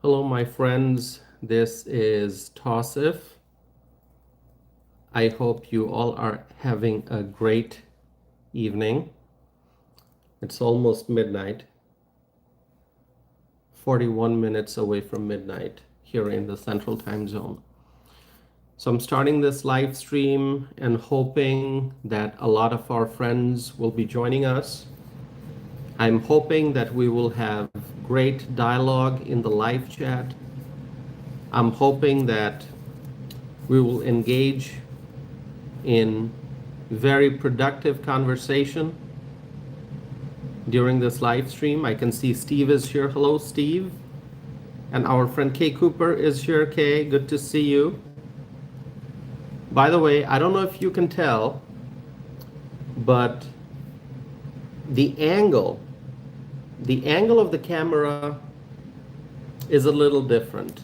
Hello, my friends. This is Tosif. I hope you all are having a great evening. It's almost midnight, 41 minutes away from midnight here in the Central Time Zone. So I'm starting this live stream and hoping that a lot of our friends will be joining us. I'm hoping that we will have great dialogue in the live chat. I'm hoping that we will engage in very productive conversation during this live stream. I can see Steve is here. Hello, Steve. And our friend Kay Cooper is here. Kay, good to see you. By the way, I don't know if you can tell, but the angle of the camera is a little different.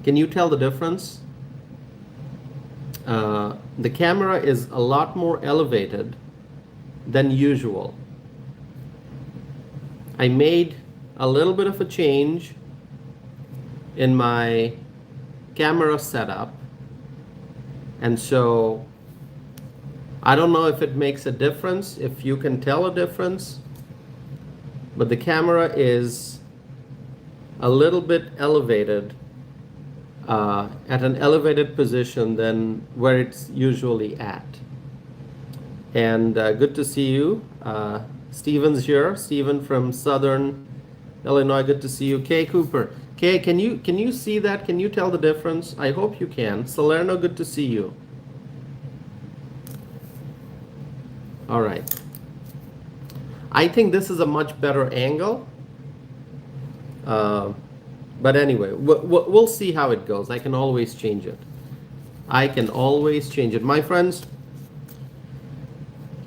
Can you tell the difference? The camera is a lot more elevated than usual. I made a little bit of a change in my camera setup, and so I don't know if it makes a difference, if you can tell a difference, but the camera is a little bit elevated, at an elevated position than where it's usually at. And good to see you. Steven's here. Steven from Southern Illinois. Good to see you. Kay Cooper. Kay, can you see that? Can you tell the difference? I hope you can. Salerno, good to see you. All right. I think this is a much better angle. But anyway, we'll see how it goes. I can always change it. My friends,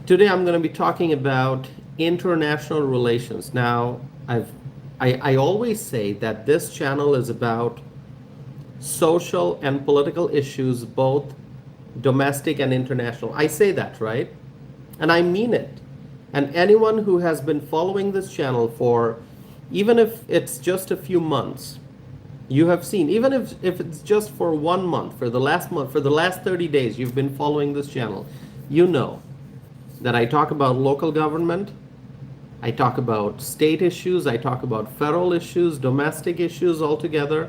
today I'm going to be talking about international relations. Now, I always say that this channel is about social and political issues, both domestic and international. I say that, right? And I mean it. And anyone who has been following this channel for, even if it's just a few months, you have seen, even if it's just for 1 month, for the last 30 days, you've been following this channel, you know that I talk about local government, I talk about state issues, I talk about federal issues, domestic issues altogether,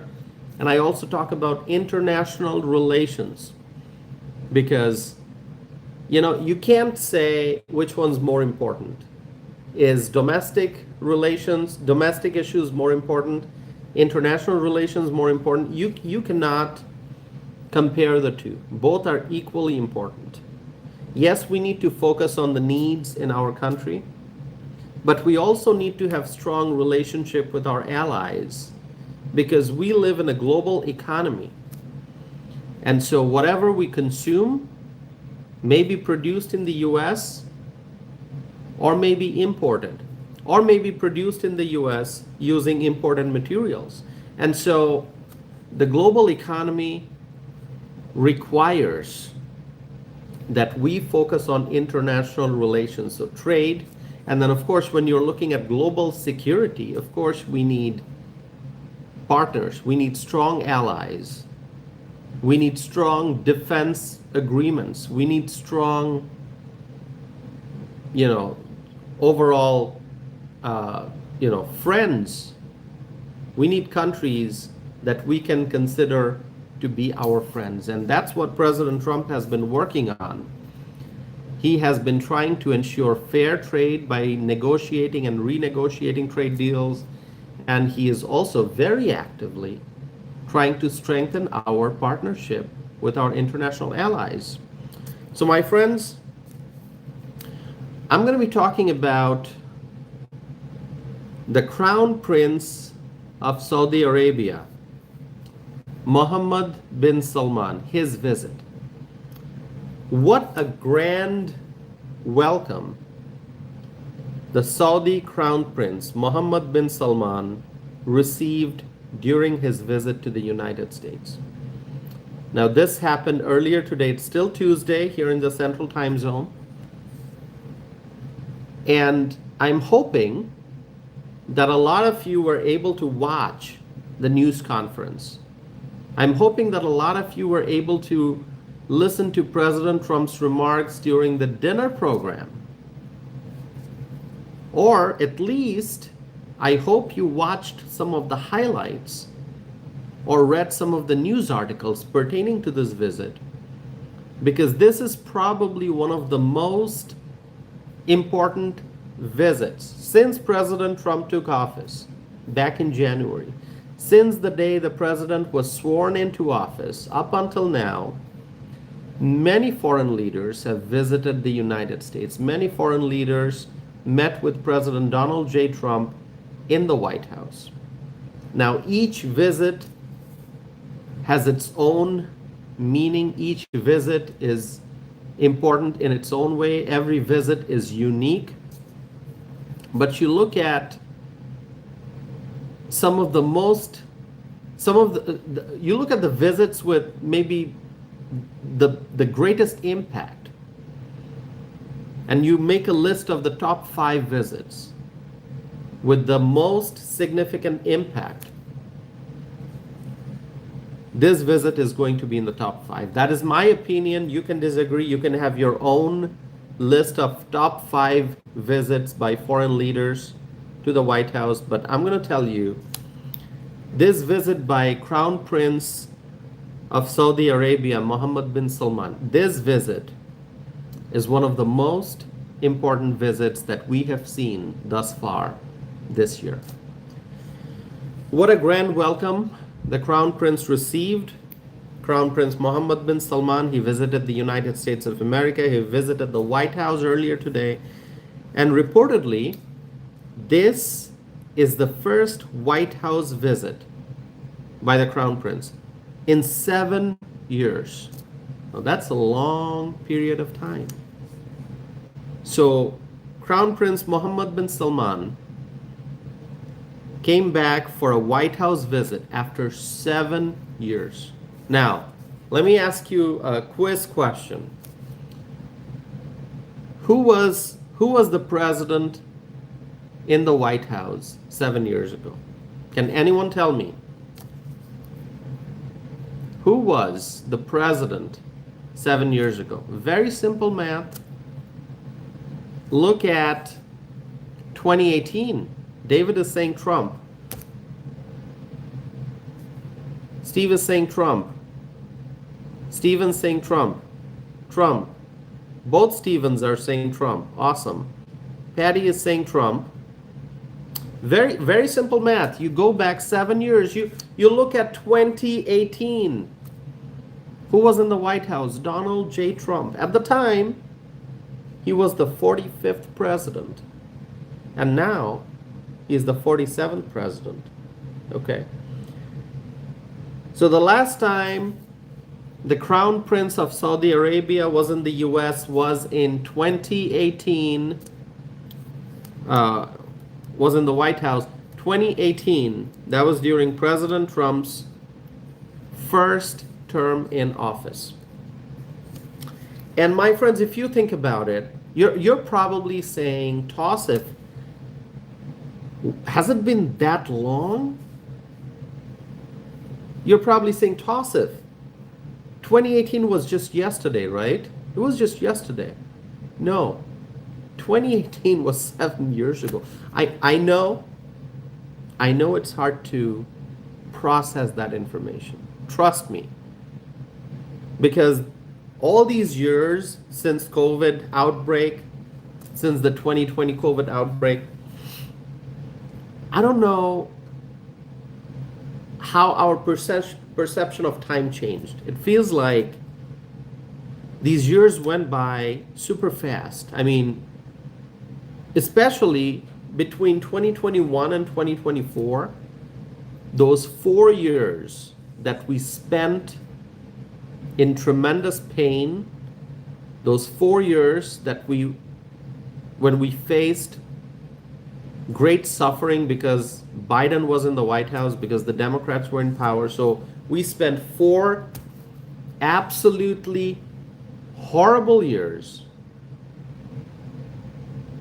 and I also talk about international relations. Because, you know, you can't say which one's more important. Is domestic relations, domestic issues more important? International relations more important? You cannot compare the two. Both are equally important. Yes, we need to focus on the needs in our country, but we also need to have strong relationship with our allies, because we live in a global economy. And so whatever we consume may be produced in the US, or may be imported, or may be produced in the US using imported materials. And so the global economy requires that we focus on international relations, so trade. And then, of course, when you're looking at global security, of course, we need partners, we need strong allies, we need strong defense agreements, we need strong, overall, friends. We need countries that we can consider to be our friends. And that's what President Trump has been working on. He has been trying to ensure fair trade by negotiating and renegotiating trade deals. And he is also very actively trying to strengthen our partnership with our international allies. So my friends, I'm going to be talking about the Crown Prince of Saudi Arabia, Mohammed bin Salman, his visit. What a grand welcome the Saudi Crown Prince, Mohammed bin Salman, received during his visit to the United States. Now, this happened earlier today. It's still Tuesday here in the Central Time Zone. And I'm hoping that a lot of you were able to watch the news conference. I'm hoping that a lot of you were able to listen to President Trump's remarks during the dinner program. Or at least, I hope you watched some of the highlights or read some of the news articles pertaining to this visit, because this is probably one of the most important visits since President Trump took office back in January. Since the day the president was sworn into office up until now, many foreign leaders have visited the United States. Many foreign leaders met with President Donald J. Trump in the White House. Now, each visit has its own meaning. Each visit is important in its own way. Every visit is unique. But you look at you look at the visits with maybe the greatest impact, and you make a list of the top 5 visits with the most significant impact. This visit is going to be in the top 5. That is my opinion. You can disagree. You can have your own list of top 5 visits by foreign leaders to the White House. But I'm going to tell you, this visit by Crown Prince of Saudi Arabia, Mohammed bin Salman, this visit is one of the most important visits that we have seen thus far this year. What a grand welcome the Crown Prince received. Crown Prince Mohammed bin Salman, he visited the United States of America. He visited the White House earlier today. And reportedly, this is the first White House visit by the Crown Prince in 7 years. Now, that's a long period of time. So, Crown Prince Mohammed bin Salman came back for a White House visit after 7 years. Now, let me ask you a quiz question. Who was the president in the White House 7 years ago? Can anyone tell me? Who was the president 7 years ago? Very simple math. Look at 2018. David is saying Trump. Steve is saying Trump. Steven's saying Trump. Trump. Both Stevens are saying Trump. Awesome. Patty is saying Trump. Very, very simple math. You go back 7 years. You look at 2018. Who was in the White House? Donald J. Trump. At the time, he was the 45th president. And now, he is the 47th president. Okay. So the last time the Crown Prince of Saudi Arabia was in the US was in 2018, was in the White House. 2018, that was during President Trump's first term in office. And my friends, if you think about it, you're probably saying, Tausif, has it been that long? You're probably saying, Tausif, 2018 was just yesterday, right? It was just yesterday. No, 2018 was 7 years ago. I know it's hard to process that information. Trust me. Because all these years since COVID outbreak, since the 2020 COVID outbreak, I don't know how our perception of time changed. It feels like these years went by super fast. I mean, especially between 2021 and 2024, those 4 years that we spent in tremendous pain, those 4 years that when we faced great suffering because Biden was in the White House, because the Democrats were in power. So we spent 4 absolutely horrible years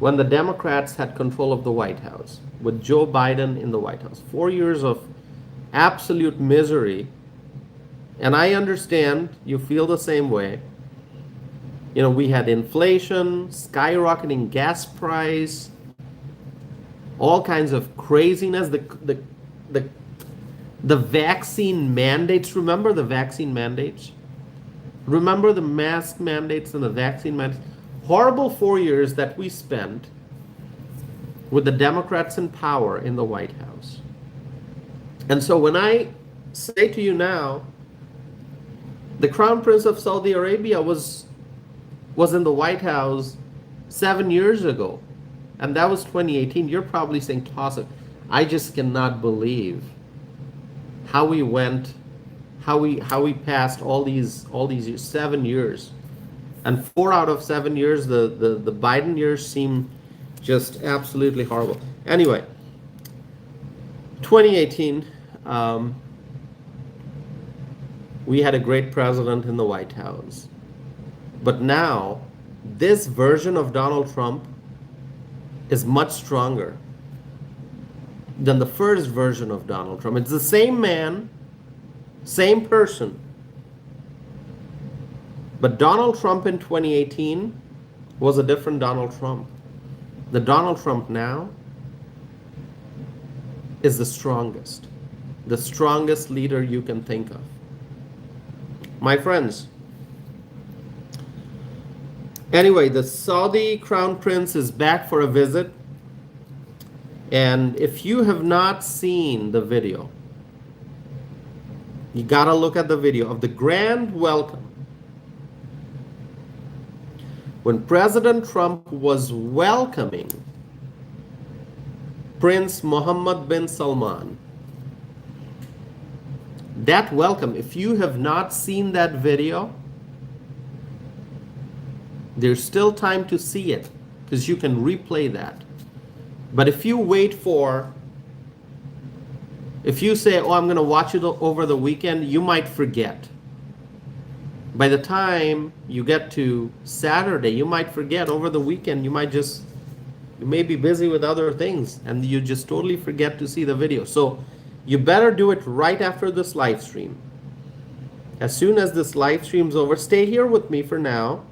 when the Democrats had control of the White House, with Joe Biden in the White House. 4 years of absolute misery. And I understand you feel the same way. We had inflation, skyrocketing gas price, all kinds of craziness. The the vaccine mandates. Remember the vaccine mandates? Remember the mask mandates and the vaccine mandates? Horrible 4 years that we spent with the Democrats in power in the White House. And so when I say to you now, the Crown Prince of Saudi Arabia was in the White House 7 years ago, and that was 2018. You're probably saying, toss it. I just cannot believe how we passed all these years, 7 years, and 4 out of 7 years, the Biden years seem just absolutely horrible. Anyway, 2018, we had a great president in the White House. But now, this version of Donald Trump is much stronger than the first version of Donald Trump. It's the same man, same person. But Donald Trump in 2018 was a different Donald Trump. The Donald Trump now is the strongest leader you can think of. My friends, anyway, the Saudi Crown Prince is back for a visit. And if you have not seen the video, you gotta look at the video of the grand welcome. When President Trump was welcoming Prince Mohammed bin Salman, that welcome, if you have not seen that video, there's still time to see it because you can replay that. But if you say, oh, I'm going to watch it over the weekend, you might forget. By the time you get to Saturday, you might forget. Over the weekend, you may be busy with other things and you just totally forget to see the video. So you better do it right after this live stream. As soon as this live stream's over, stay here with me for now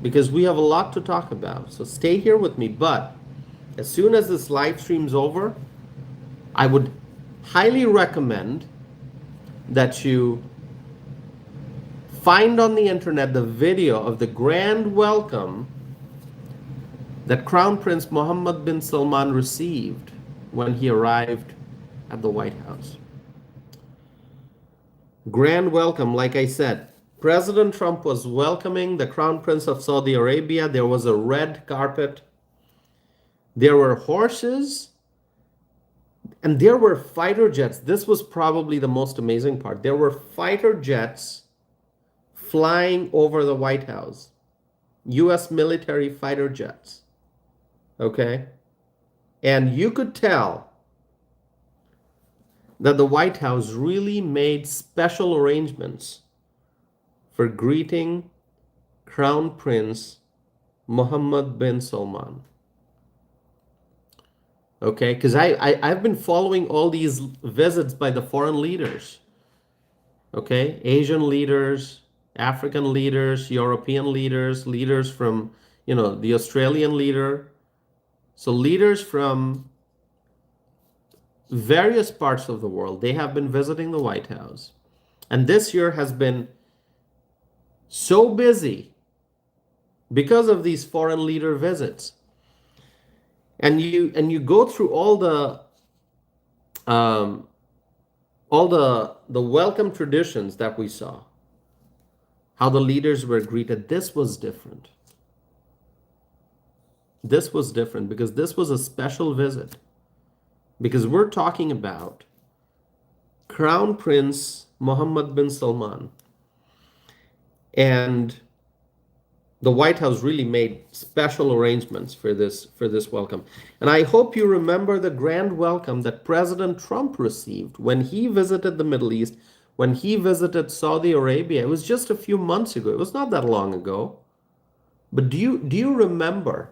because we have a lot to talk about. So stay here with me. But as soon as this live stream's over, I would highly recommend that you find on the internet the video of the grand welcome that Crown Prince Mohammed bin Salman received when he arrived at the White House. Grand welcome, like I said. President Trump was welcoming the Crown Prince of Saudi Arabia. There was a red carpet. There were horses. And there were fighter jets. This was probably the most amazing part. There were fighter jets flying over the White House. U.S. military fighter jets. Okay? And you could tell that the White House really made special arrangements for greeting Crown Prince Mohammed bin Salman. Okay, because I've been following all these visits by the foreign leaders. Okay, Asian leaders, African leaders, European leaders, leaders from, the Australian leader. So leaders from various parts of the world, they have been visiting the White House. And this year has been so busy because of these foreign leader visits. And you go through all the welcome traditions that we saw, how the leaders were greeted. This was different. This was different because this was a special visit. Because we're talking about Crown Prince Mohammed bin Salman. And the White House really made special arrangements for this welcome. And I hope you remember the grand welcome that President Trump received when he visited the Middle East, when he visited Saudi Arabia. It was just a few months ago. It was not that long ago. But do you remember?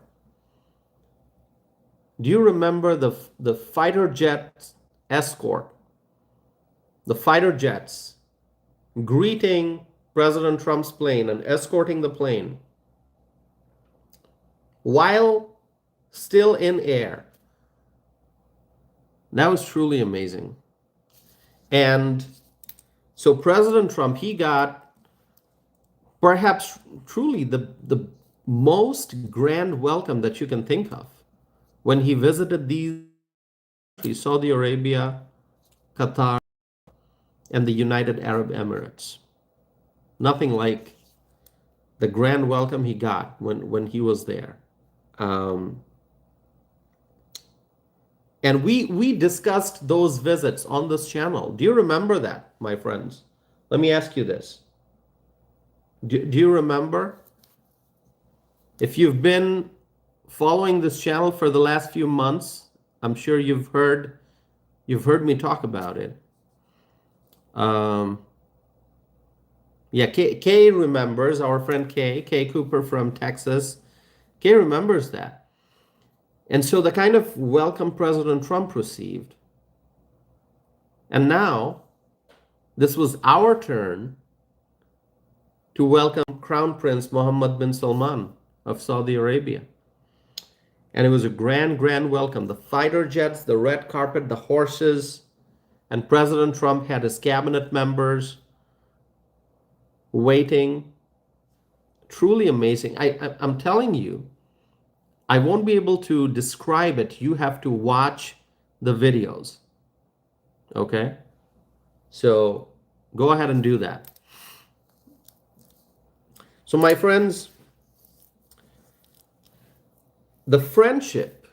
Do you remember the fighter jet escort the fighter jets greeting President Trump's plane and escorting the plane while still in air. That was truly amazing. And so President Trump, he got perhaps truly the most grand welcome that you can think of when he visited these countries, Saudi Arabia, Qatar, and the United Arab Emirates. Nothing like the grand welcome he got when he was there. Um, and we discussed those visits on this channel. Do you remember that, my friends? Let me ask you this. Do you remember? If you've been following this channel for the last few months, I'm sure you've heard me talk about it. Yeah, Kay remembers, our friend Kay Cooper from Texas. Kay remembers that. And so the kind of welcome President Trump received. And now, this was our turn to welcome Crown Prince Mohammed bin Salman of Saudi Arabia. And it was a grand welcome. The fighter jets, the red carpet, the horses, and President Trump had his cabinet members waiting. Truly amazing. I'm telling you, I won't be able to describe it. You have to watch the videos. Okay? So go ahead and do that. So my friends, the friendship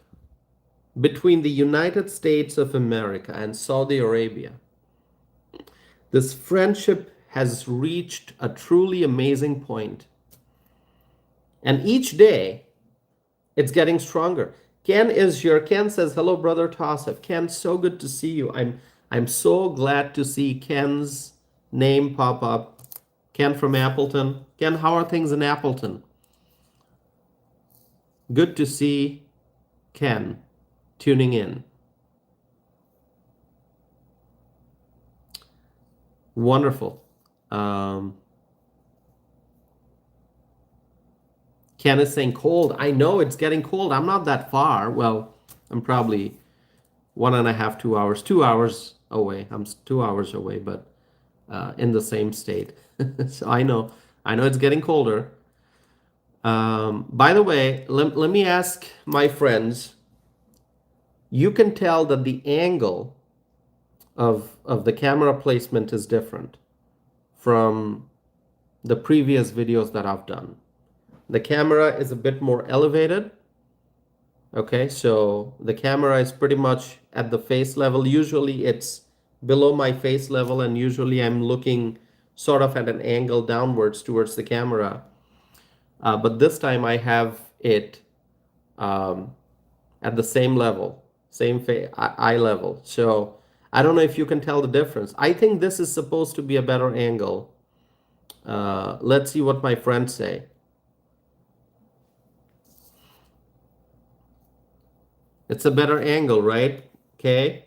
between the United States of America and Saudi Arabia, this friendship has reached a truly amazing point. And each day, it's getting stronger. Ken is here. Ken says, hello, brother Tassif. Ken, so good to see you. I'm so glad to see Ken's name pop up. Ken from Appleton. Ken, how are things in Appleton? Good to see Ken tuning in. Wonderful. Ken is saying cold. I know it's getting cold. I'm not that far. Well, I'm probably 1.5, 2 hours, 2 hours away. I'm 2 hours away, but in the same state. So I know it's getting colder. By the way, let me ask my friends. You can tell that the angle of the camera placement is different from the previous videos that I've done. The camera is a bit more elevated. Okay, so the camera is pretty much at the face level. Usually it's below my face level, and usually I'm looking sort of at an angle downwards towards the camera. But this time I have it at the same level, same eye level. So I don't know if you can tell the difference. I think this is supposed to be a better angle. Let's see what my friends say. It's a better angle, right? Okay.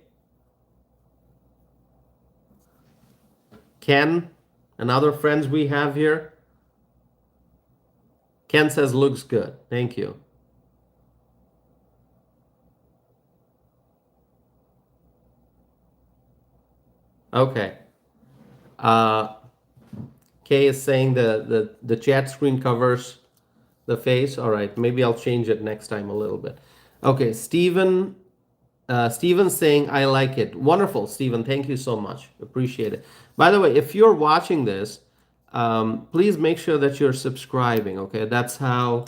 Ken and other friends we have here. Ken says looks good. Thank you. Okay. Kay is saying the chat screen covers the face. All right, maybe I'll change it next time a little bit. Okay, Steven's saying I like it. Wonderful, Steven. Thank you so much. Appreciate it. By the way, if you're watching this, please make sure that you're subscribing. Okay, that's how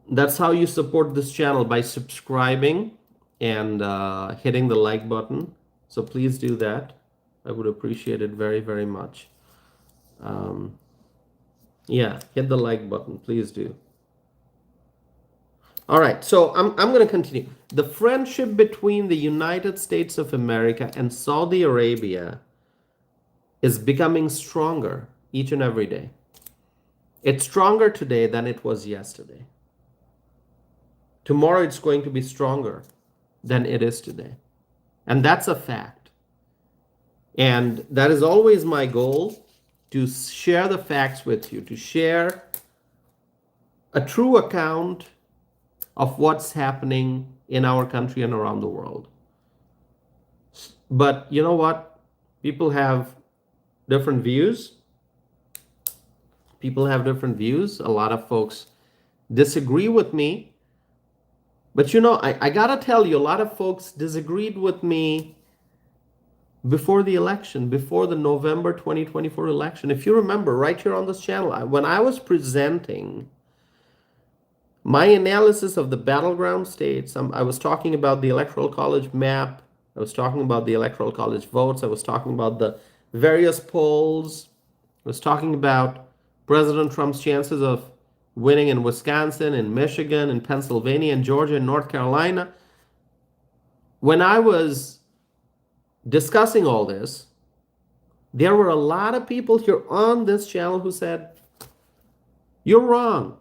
you support this channel, by subscribing and hitting the like button. So please do that. I would appreciate it very much. Yeah, hit the like button. Please do. All right, so I'm going to continue. The friendship between the United States of America and Saudi Arabia is becoming stronger each and every day. It's stronger today than it was yesterday. Tomorrow it's going to be stronger than it is today. And that's a fact. And that is always my goal, to share the facts with you, to share a true account of what's happening in our country and around the world. But you know what? People have different views. People have different views. A lot of folks disagree with me. But I gotta tell you, a lot of folks disagreed with me before the election, before the November 2024 election. If you remember, right here on this channel, when I was presenting my analysis of the battleground states, I was talking about the Electoral College map, I was talking about the Electoral College votes, I was talking about the various polls, I was talking about President Trump's chances of winning in Wisconsin, in Michigan, in Pennsylvania, in Georgia, and North Carolina. When I was discussing all this, there were a lot of people here on this channel who said, "You're wrong."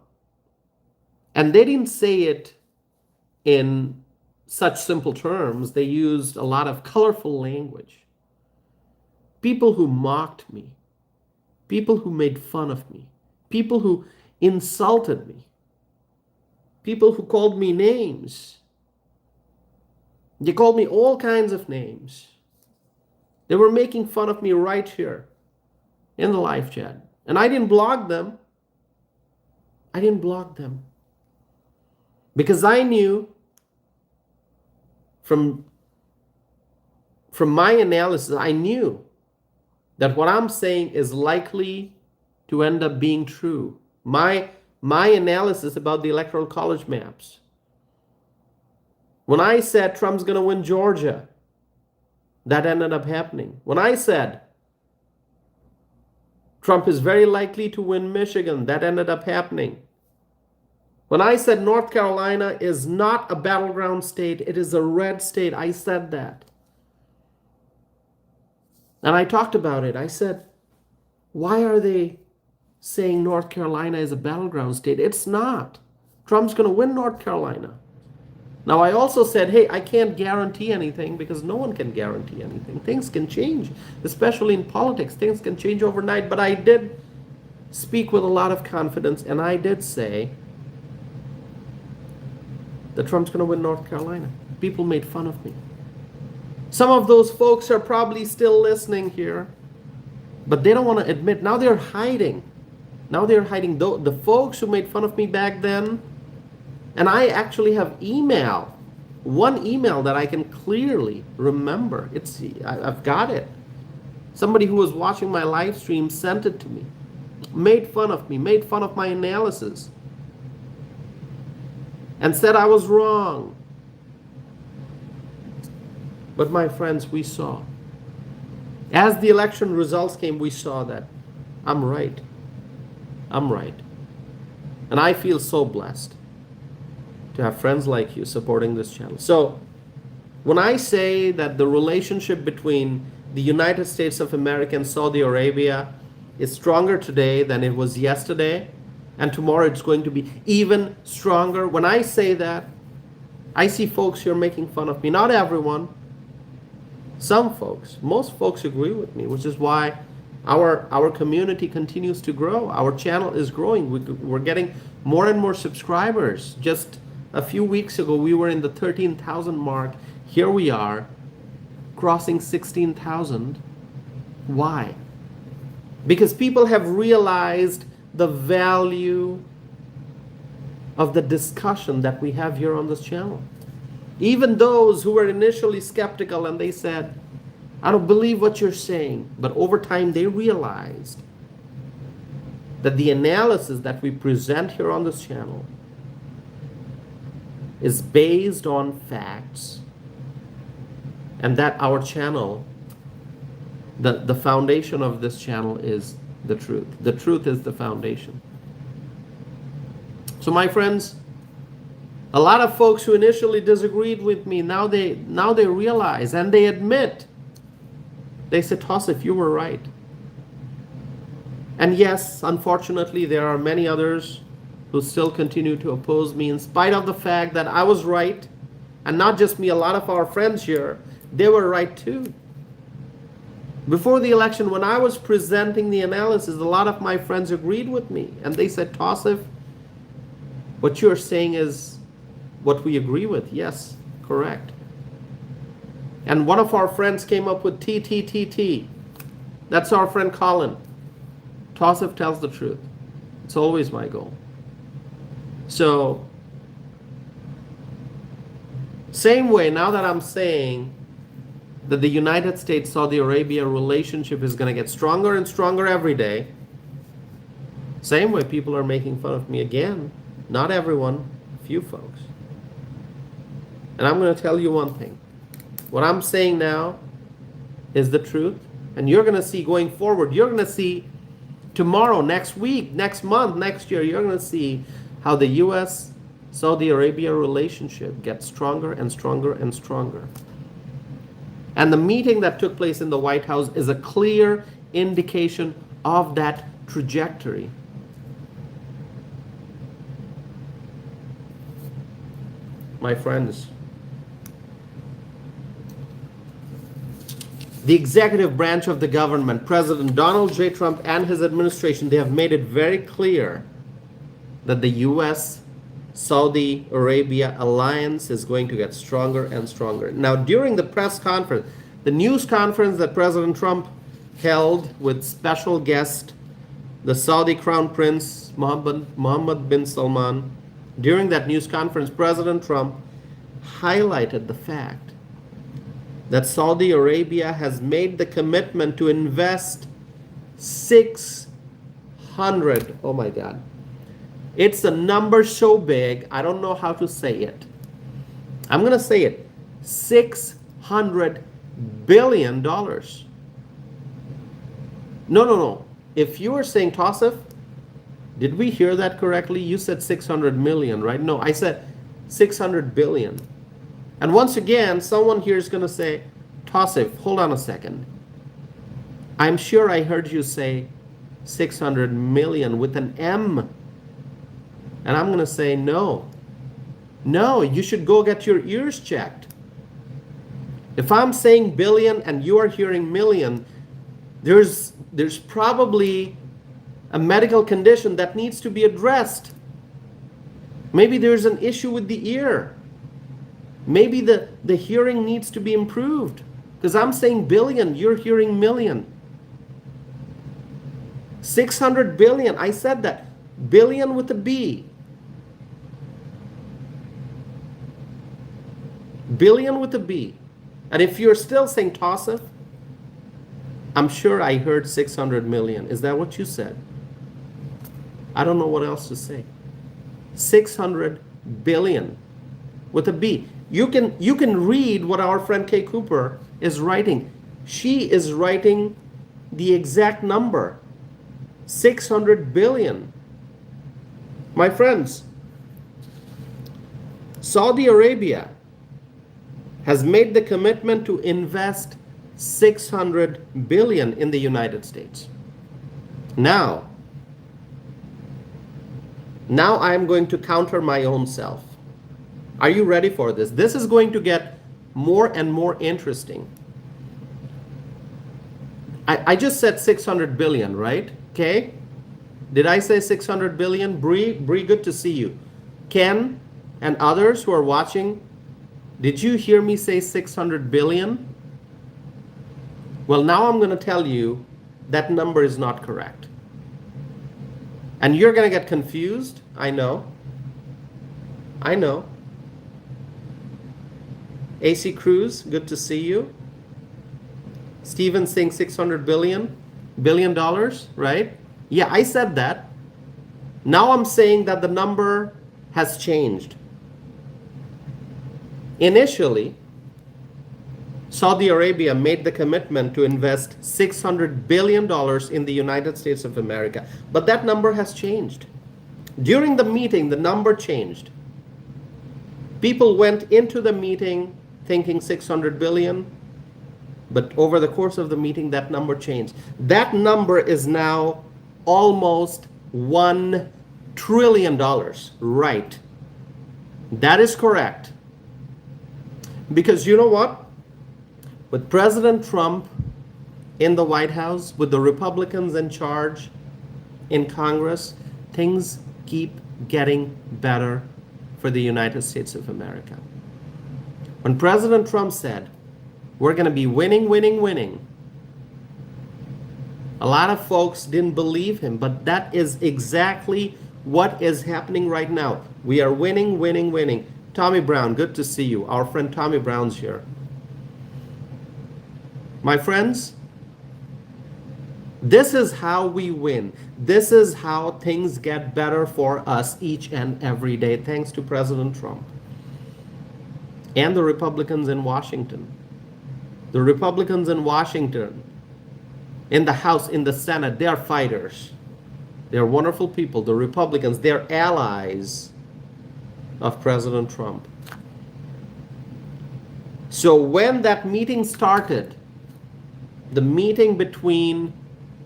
And they didn't say it in such simple terms. They used a lot of colorful language. People who mocked me, people who made fun of me, people who insulted me, people who called me names. They called me all kinds of names. They were making fun of me right here in the live chat. And I didn't block them. I didn't block them. Because I knew from my analysis, I knew that what I'm saying is likely to end up being true. My analysis about the Electoral College maps. When I said Trump's going to win Georgia, that ended up happening. When I said Trump is very likely to win Michigan, that ended up happening. When I said North Carolina is not a battleground state, it is a red state, I said that. And I talked about it. I said, why are they saying North Carolina is a battleground state? It's not. Trump's going to win North Carolina. Now, I also said, hey, I can't guarantee anything, because no one can guarantee anything. Things can change, especially in politics. Things can change overnight. But I did speak with a lot of confidence, and I did say that Trump's going to win North Carolina. People made fun of me. Some of those folks are probably still listening here, but they don't want to admit. Now they're hiding. Now they're hiding. The folks who made fun of me back then, and I actually have one email that I can clearly remember. I've got it. Somebody who was watching my live stream sent it to me, made fun of me, made fun of my analysis, and said I was wrong. But my friends, we saw. As the election results came, we saw that I'm right. I'm right. And I feel so blessed to have friends like you supporting this channel. So when I say that the relationship between the United States of America and Saudi Arabia is stronger today than it was yesterday, and tomorrow it's going to be even stronger, when I say that, I see folks here making fun of me. Not everyone. Some folks. Most folks agree with me, which is why our community continues to grow. Our channel is growing. We're getting more and more subscribers. Just a few weeks ago, we were in the 13,000 mark. Here we are, crossing 16,000. Why? Because people have realized the value of the discussion that we have here on this channel. Even those who were initially skeptical and they said, I don't believe what you're saying. But over time, they realized that the analysis that we present here on this channel is based on facts, and that our channel, the foundation of this channel is the truth. The truth is the foundation. So my friends, a lot of folks who initially disagreed with me, now they realize and they admit. They said, Tausif, you were right. And yes, unfortunately, there are many others who still continue to oppose me in spite of the fact that I was right. And not just me, a lot of our friends here, they were right too. Before the election, when I was presenting the analysis, a lot of my friends agreed with me. And they said, Tausif, what you're saying is what we agree with. Yes, correct. And one of our friends came up with T. That's our friend Colin. Tausif tells the truth. It's always my goal. So, same way, now that I'm saying that the United States-Saudi Arabia relationship is going to get stronger and stronger every day, same way people are making fun of me again. Not everyone, a few folks. And I'm going to tell you one thing. What I'm saying now is the truth. And you're going to see going forward, you're going to see tomorrow, next week, next month, next year, you're going to see how the U.S.-Saudi Arabia relationship gets stronger and stronger and stronger. And the meeting that took place in the White House is a clear indication of that trajectory. My friends, the executive branch of the government, President Donald J. Trump and his administration, they have made it very clear that the U.S.-Saudi Arabia alliance is going to get stronger and stronger. Now, during the press conference, the news conference that President Trump held with special guest, the Saudi Crown Prince Mohammad bin Salman, during that news conference, President Trump highlighted the fact that Saudi Arabia has made the commitment to invest 600, oh my God, it's a number so big, I don't know how to say it. I'm going to say it, $600 billion. No. If you were saying, Tausif, did we hear that correctly? You said 600 million, right? No, I said 600 billion. And once again, someone here is going to say, Tausif, hold on a second. I'm sure I heard you say 600 million with an M. And I'm going to say, no, you should go get your ears checked. If I'm saying billion and you are hearing million, there's probably a medical condition that needs to be addressed. Maybe there's an issue with the ear. Maybe the hearing needs to be improved. Because I'm saying billion, you're hearing million. 600 billion, I said that. Billion with a B. Billion with a B. And if you're still saying Tausif, I'm sure I heard 600 million. Is that what you said? I don't know what else to say. 600 billion with a B. You can read what our friend Kay Cooper is writing. She is writing the exact number. 600 billion. My friends, Saudi Arabia has made the commitment to invest 600 billion in the United States. Now I'm going to counter my own self. Are you ready for this? This is going to get more and more interesting. I just said 600 billion, right? Okay. Did I say 600 billion? Bree, good to see you. Ken and others who are watching, did you hear me say 600 billion? Well, now I'm going to tell you that number is not correct. And you're going to get confused. I know. AC Cruz, good to see you. Steven saying 600 billion dollars, right? Yeah, I said that. Now I'm saying that the number has changed. Initially, Saudi Arabia made the commitment to invest $600 billion in the United States of America, but that number has changed. During the meeting, the number changed. People went into the meeting thinking 600 billion, but over the course of the meeting, that number changed. That number is now almost $1 trillion. Right. That is correct. Because you know what? With President Trump in the White House, with the Republicans in charge in Congress, things keep getting better for the United States of America. When President Trump said, we're going to be winning, winning, winning, a lot of folks didn't believe him, but that is exactly what is happening right now. We are winning, winning, winning. Tommy Brown, good to see you. Our friend Tommy Brown's here. My friends, this is how we win. This is how things get better for us each and every day, thanks to President Trump and the Republicans in Washington. The Republicans in Washington, in the House, in the Senate, they're fighters. They're wonderful people. The Republicans, they're allies of President Trump. So when that meeting started, the meeting between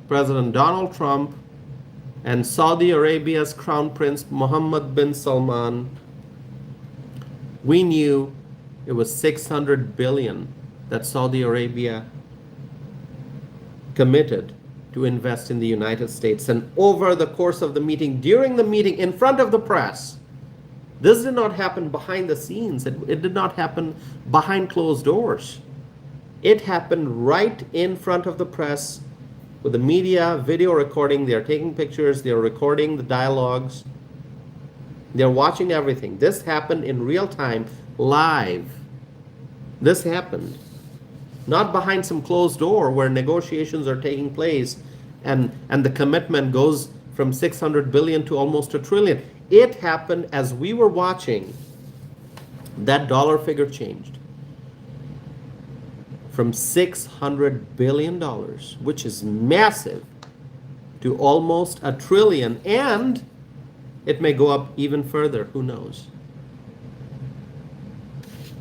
President Donald Trump and Saudi Arabia's Crown Prince Mohammed bin Salman, we knew it was 600 billion that Saudi Arabia committed to invest in the United States. And over the course of the meeting, during the meeting, in front of the press, this did not happen behind the scenes. It did not happen behind closed doors. It happened right in front of the press with the media, video recording. They're taking pictures, they're recording the dialogues, they're watching everything. This happened in real time, live. This happened. Not behind some closed door where negotiations are taking place and the commitment goes from 600 billion to almost a trillion. It happened as we were watching. That dollar figure changed from $600 billion, which is massive, to almost a trillion, and it may go up even further, who knows.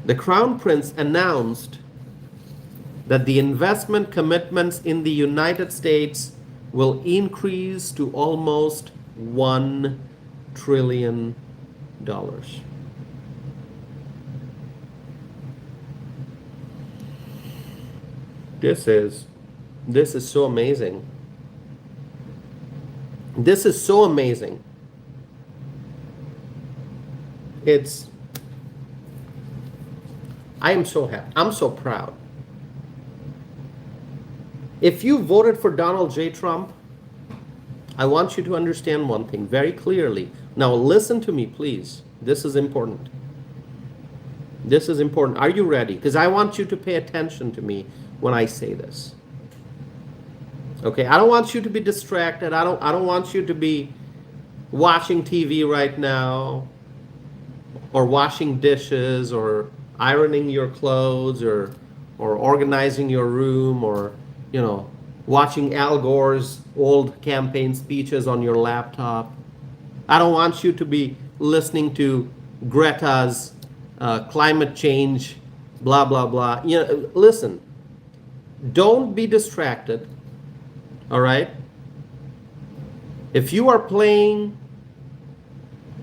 The Crown Prince announced that the investment commitments in the United States will increase to almost $1 trillion. This is so amazing. This is so amazing. I am so happy. I'm so proud. If you voted for Donald J. Trump, I want you to understand one thing very clearly. Now listen to me, please. This is important. This is important. Are you ready? Because I want you to pay attention to me when I say this. Okay, I don't want you to be distracted. I don't want you to be watching TV right now, or washing dishes, or ironing your clothes, or organizing your room, or watching Al Gore's old campaign speeches on your laptop. I don't want you to be listening to Greta's climate change, blah, blah, blah. Listen, don't be distracted, all right? If you are playing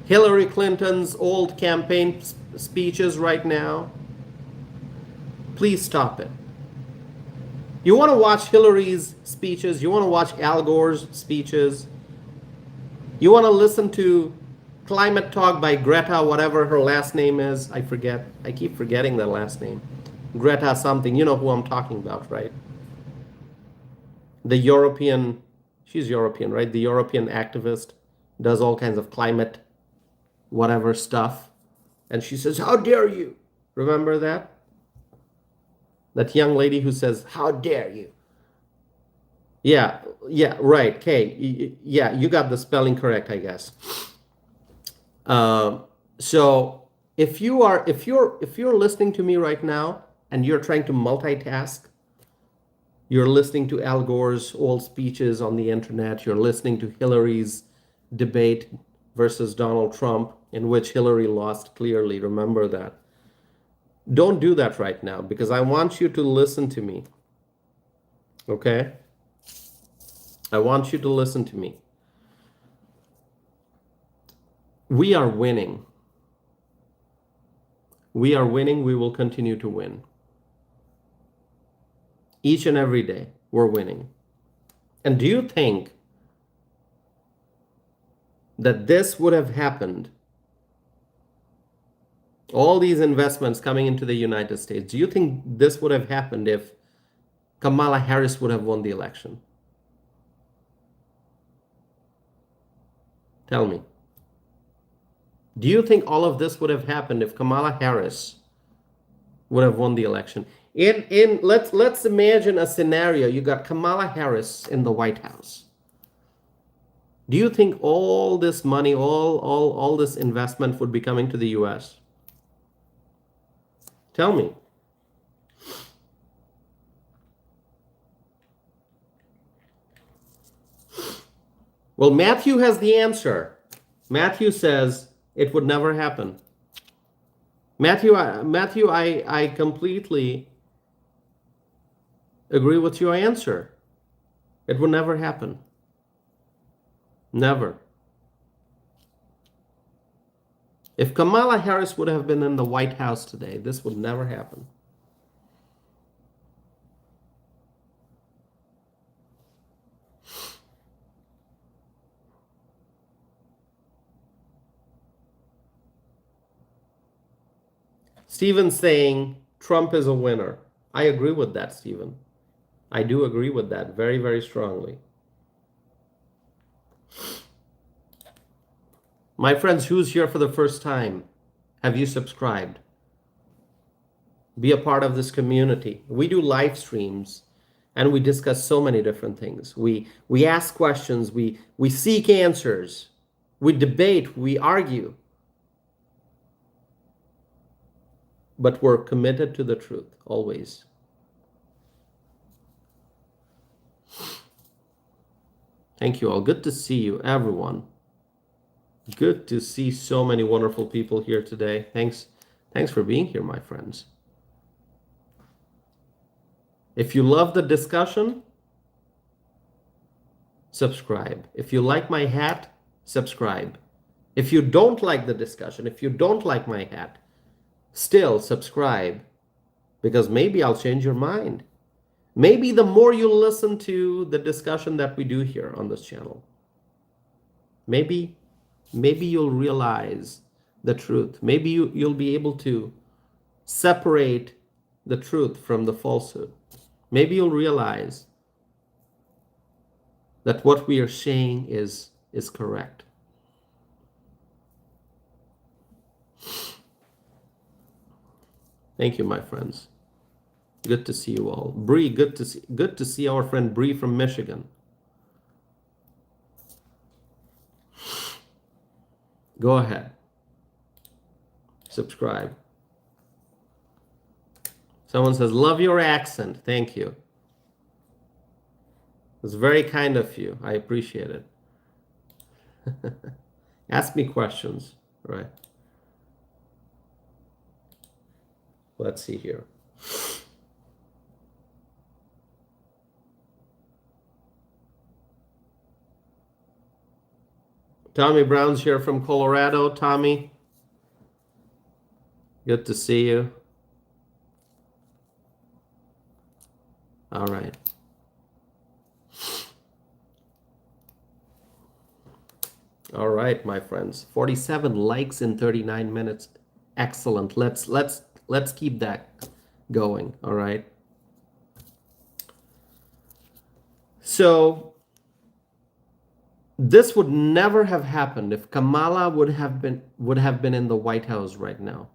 Hillary Clinton's old campaign speeches right now, please stop it. You want to watch Hillary's speeches, you want to watch Al Gore's speeches, you want to listen to climate talk by Greta, whatever her last name is, I forget, I keep forgetting that last name. Greta something, you know who I'm talking about, right? The European, she's European, right? The European activist, does all kinds of climate whatever stuff. And she says, how dare you? Remember that? That young lady who says, how dare you? Yeah, right. Okay, yeah, you got the spelling correct, I guess. So if you're listening to me right now and you're trying to multitask, you're listening to Al Gore's old speeches on the internet, you're listening to Hillary's debate versus Donald Trump, in which Hillary lost clearly, remember that. Don't do that right now, because I want you to listen to me. Okay? I want you to listen to me. We are winning. We are winning. We will continue to win. Each and every day, we're winning. And do you think that this would have happened, all these investments coming into the United States, do you think this would have happened if Kamala Harris would have won the election? Tell me. Do you think all of this would have happened if Kamala Harris would have won the election? Let's imagine a scenario. You got Kamala Harris in the White House. Do you think all this money, all this investment would be coming to the US? Tell me. Well, Matthew has the answer. Matthew says it would never happen. Matthew, I completely agree with your answer. It would never happen. Never. If Kamala Harris would have been in the White House today, this would never happen. Stephen saying Trump is a winner. I agree with that, Stephen. I do agree with that very, very strongly. My friends, who's here for the first time? Have you subscribed? Be a part of this community. We do live streams and we discuss so many different things. We ask questions, we seek answers, we debate, we argue. But we're committed to the truth, always. Thank you all. Good to see you, everyone. Good to see so many wonderful people here today. Thanks for being here, my friends. If you love the discussion, subscribe. If you like my hat, subscribe. If you don't like the discussion, if you don't like my hat, still subscribe, because maybe I'll change your mind. Maybe the more you listen to the discussion that we do here on this channel, maybe you'll realize the truth. Maybe you'll be able to separate the truth from the falsehood. Maybe you'll realize that what we are saying is correct. Thank you, my friends. Good to see you all. Bree, good to see our friend Bree from Michigan. Go ahead. Subscribe. Someone says, love your accent. Thank you. It's very kind of you. I appreciate it. Ask me questions, right? Let's see here. Tommy Brown's here from Colorado. Tommy, good to see you. All right. All right, my friends. 47 likes in 39 minutes. Excellent. Let's keep that going. All right. So this would never have happened if Kamala would have been in the White House right now.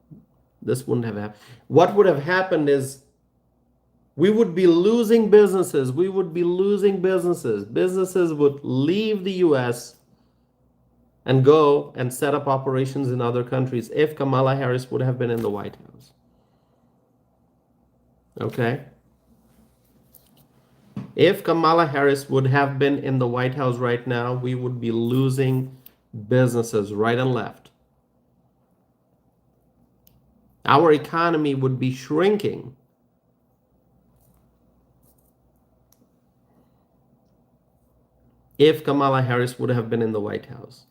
This wouldn't have happened. What would have happened is we would be losing businesses. We would be losing businesses. Businesses would leave the US and go and set up operations in other countries if Kamala Harris would have been in the White House. Okay? If Kamala Harris would have been in the White House right now, we would be losing businesses right and left. Our economy would be shrinking. If Kamala Harris would have been in the White House.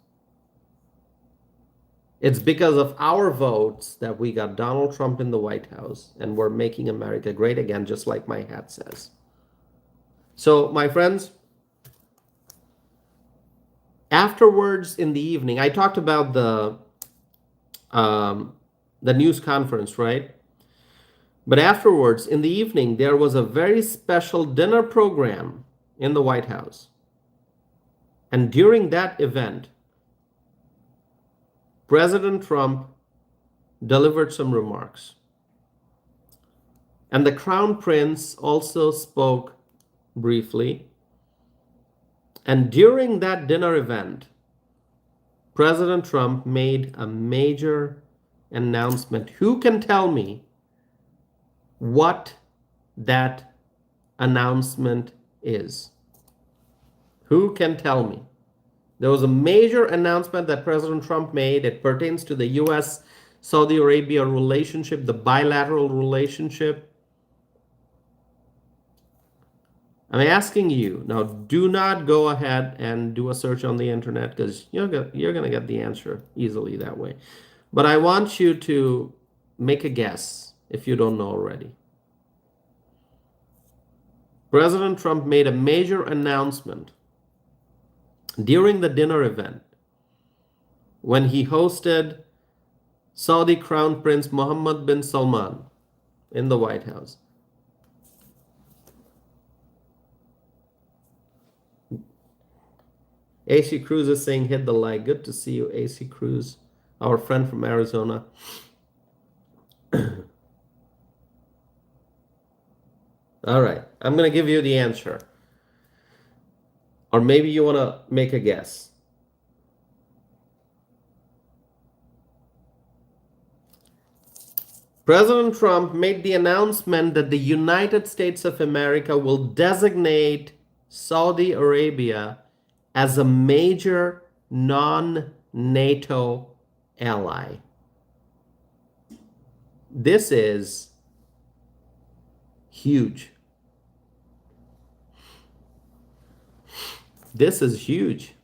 It's because of our votes that we got Donald Trump in the White House and we're making America great again, just like my hat says. So, my friends, afterwards in the evening, I talked about um, the news conference, right? But afterwards, in the evening, there was a very special dinner program in the White House. And during that event, President Trump delivered some remarks. And the Crown Prince also spoke briefly. And during that dinner event, President Trump made a major announcement. Who can tell me what that announcement is? Who can tell me? There was a major announcement that President Trump made. It pertains to the US Saudi Arabia relationship, the bilateral relationship. I'm asking you now, do not go ahead and do a search on the internet because you're going to get the answer easily that way. But I want you to make a guess if you don't know already. President Trump made a major announcement during the dinner event when he hosted Saudi Crown Prince Mohammed bin Salman in the White House. AC Cruz is saying hit the like. Good to see you, AC Cruz, our friend from Arizona. All right, I'm going to give you the answer. Or maybe you want to make a guess. President Trump made the announcement that the United States of America will designate Saudi Arabia as a major non-NATO ally. This is huge. This is huge.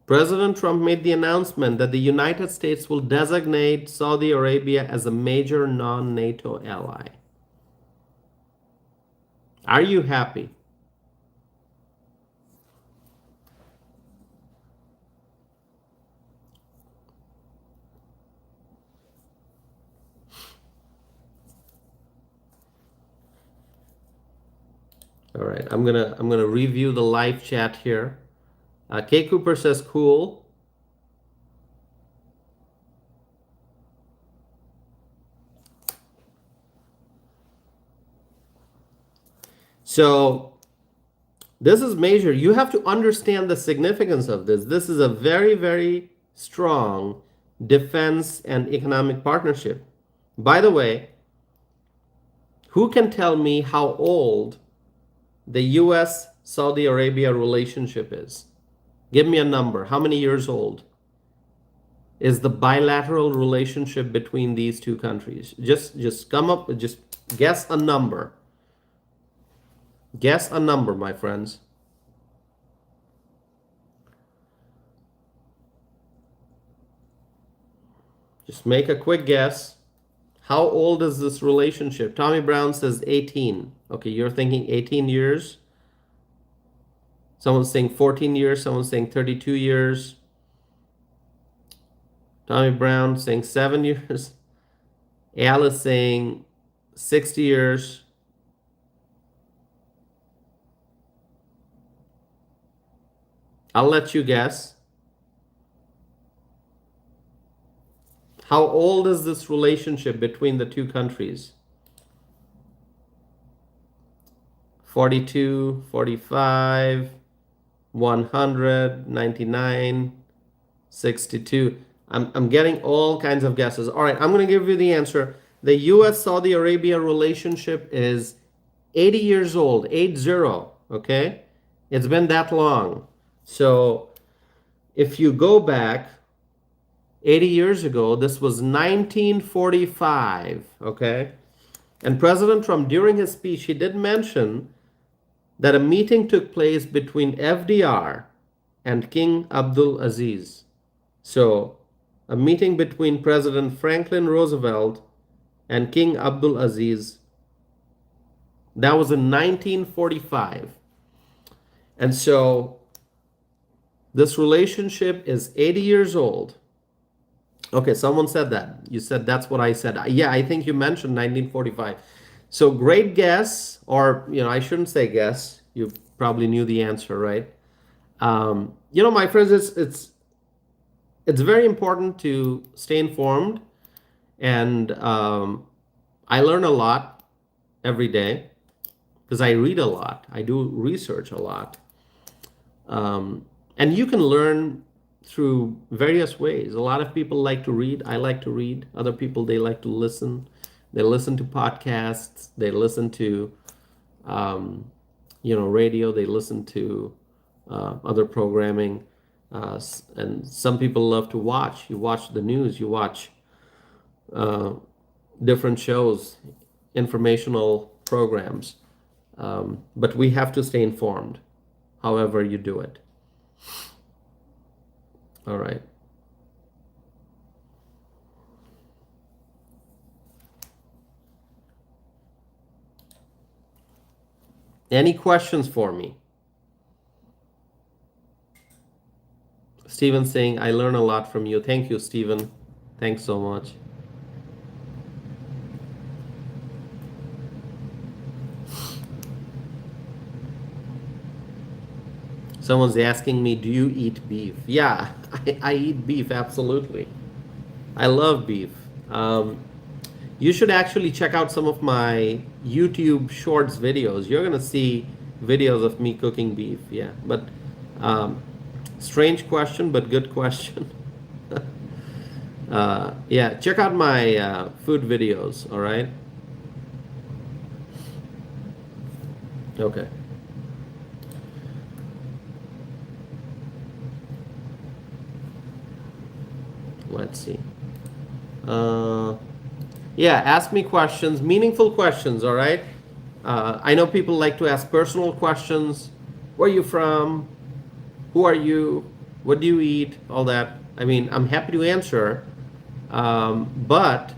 President Trump made the announcement that the United States will designate Saudi Arabia as a major non-NATO ally. Are you happy? All right, I'm gonna review the live chat here. K Cooper says cool. So this is major. You have to understand the significance of this. This is a very, very strong defense and economic partnership. By the way, who can tell me how old the US Saudi Arabia relationship is? Give me a number. How many years old is the bilateral relationship between these two countries? Just come up with, just guess a number. Guess a number, my friends. Just make a quick guess. How old is this relationship? Tommy Brown says 18. Okay, you're thinking 18 years. Someone's saying 14 years. Someone's saying 32 years. Tommy Brown saying 7 years. Al is saying 60 years. I'll let you guess. How old is this relationship between the two countries? 42, 45, 100, 99, 62. I'm getting all kinds of guesses. All right, I'm going to give you the answer. The US-Saudi Arabia relationship is 80 years old, 80, okay? It's been that long. So if you go back 80 years ago, this was 1945, okay? And President Trump, during his speech, he did mention that a meeting took place between FDR and King Abdul Aziz. So, a meeting between President Franklin Roosevelt and King Abdul Aziz That was in 1945. And so this relationship is 80 years old. Okay, someone said that. You said that's what I said. Yeah, I think you mentioned 1945. So great guess, or I shouldn't say guess. You probably knew the answer, right? My friends, it's very important to stay informed, and I learn a lot every day because I read a lot. I do research a lot. And you can learn through various ways. A lot of people like to read. I like to read. Other people, they like to listen. They listen to podcasts. They listen to, radio. They listen to other programming. And some people love to watch. You watch the news. You watch different shows, informational programs. But we have to stay informed, however you do it. All right. Any questions for me? Stephen saying, I learn a lot from you. Thank you, Stephen. Thanks so much. Someone's asking me, do you eat beef? Yeah, I eat beef, absolutely. I love beef. You should actually check out some of my YouTube Shorts videos. You're going to see videos of me cooking beef. Yeah, but strange question, but good question. Yeah, check out my food videos, all right? Okay. Let's see. Yeah, ask me questions, meaningful questions, all right? I know people like to ask personal questions. Where are you from? Who are you? What do you eat? All that. I mean, I'm happy to answer. But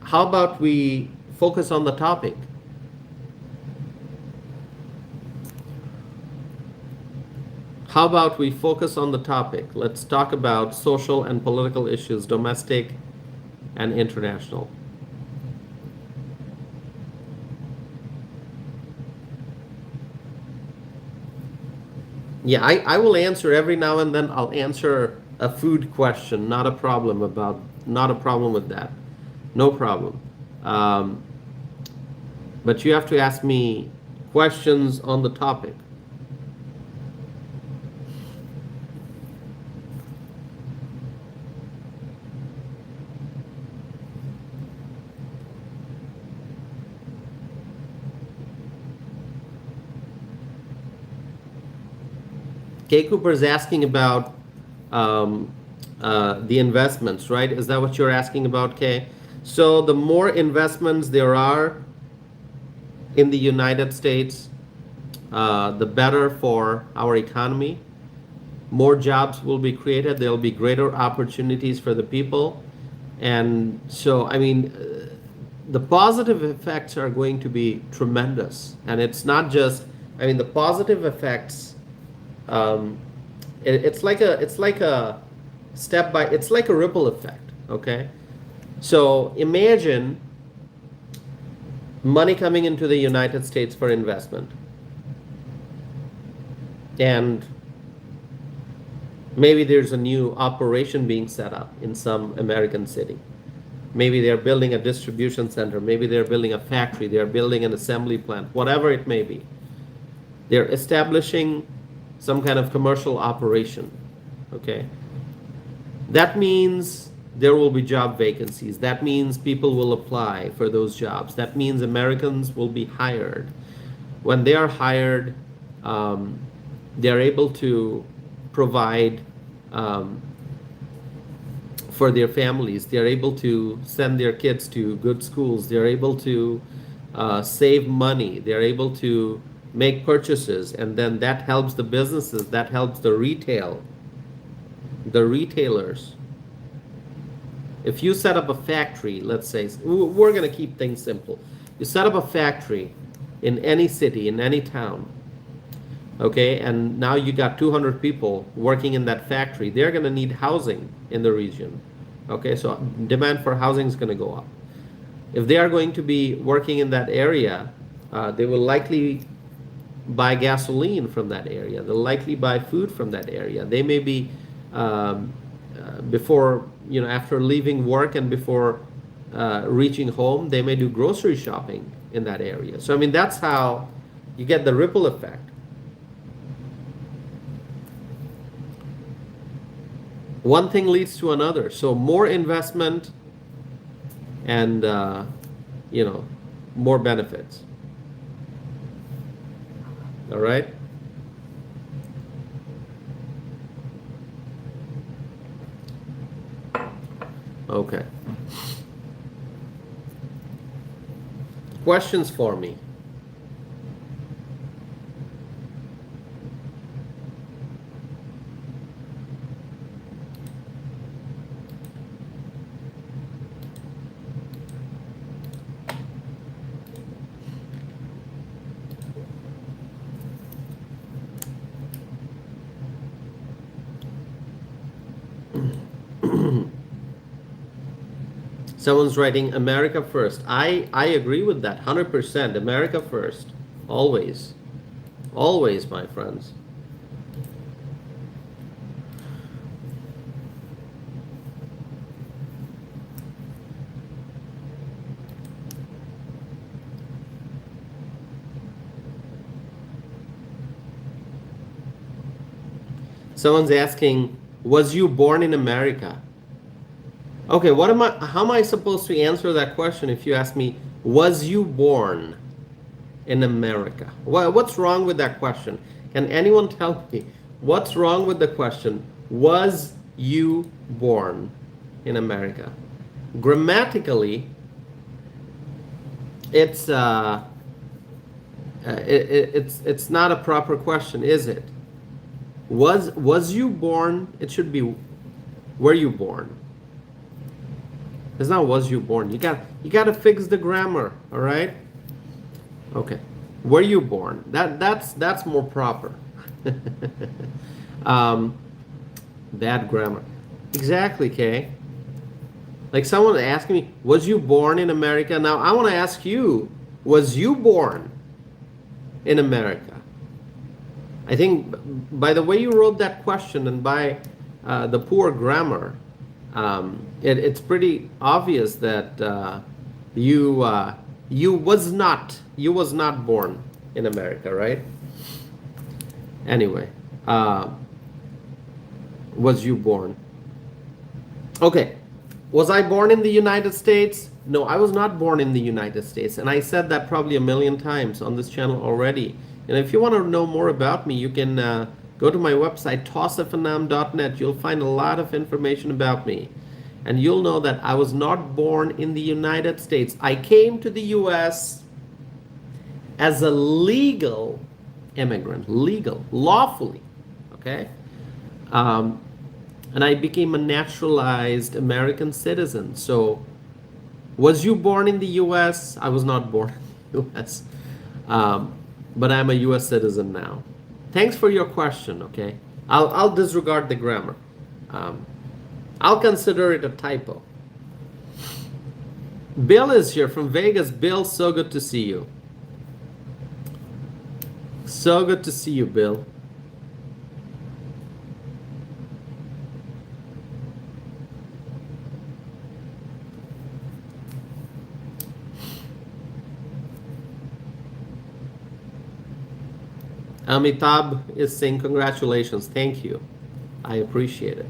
how about we focus on the topic? How about we focus on the topic? Let's talk about social and political issues, domestic and international. Yeah, I will answer every now and then. I'll answer a food question. Not a problem with that. No problem. Um, but you have to ask me questions on the topic. Kay Cooper is asking about the investments, right? Is that what you're asking about, Kay? So the more investments there are in the United States, the better for our economy. More jobs will be created. There'll be greater opportunities for the people. And so, I mean, the positive effects are going to be tremendous. And it's not just, I mean, the positive effects, it's like a it's like a ripple effect, okay? So imagine money coming into the United States for investment. And maybe there's a new operation being set up in some American city. Maybe they're building a distribution center. Maybe they're building a factory. They're building an assembly plant, whatever it may be. They're establishing some kind of commercial operation, okay? That means there will be job vacancies. That means people will apply for those jobs. That means Americans will be hired. When they are hired, they're able to provide for their families. They're able to send their kids to good schools. They're able to save money. They're able to make purchases, and then that helps the businesses. That helps the retailers. If you set up a factory, let's say, we're going to keep things simple. You set up a factory in any city, in any town, okay, and now you got 200 people working in that factory, they're going to need housing in the region, okay, so demand for housing is going to go up. If they are going to be working in that area, they will likely buy gasoline from that area. They'll likely buy food from that area. They may be before, after leaving work and before reaching home, they may do grocery shopping in that area. So I mean, that's how you get the ripple effect. One thing leads to another. So more investment and more benefits. All right. Okay. Questions for me? Someone's writing America first. I agree with that 100%. America first. Always. Always, my friends. Someone's asking, was you born in America? Okay, how am I supposed to answer that question if you ask me, was you born in America? What's wrong with that question? Can anyone tell me what's wrong with the question, was you born in America? Grammatically, it's not a proper question, is it? Was you born? It should be, were you born? It's not was you born. You got to fix the grammar, all right? Okay. Were you born? That's more proper. Bad grammar. Exactly, Kay. Like someone asking me, was you born in America? Now I want to ask you, was you born in America? I think by the way you wrote that question and by the poor grammar, it's pretty obvious that you was not born in America, right? Anyway, was you born? Okay, was I born in the United States? No, I was not born in the United States, and I said that probably a million times on this channel already. And if you want to know more about me, you can go to my website, tossfnam.net. You'll find a lot of information about me. And you'll know that I was not born in the United States. I came to the U.S. as a legal immigrant, lawfully, okay? And I became a naturalized American citizen. So, was you born in the U.S.? I was not born in the U.S., but I'm a U.S. citizen now. Thanks for your question, okay? I'll disregard the grammar. I'll consider it a typo. Bill is here from Vegas. Bill, so good to see you. So good to see you, Bill. Amitabh is saying congratulations. Thank you. I appreciate it.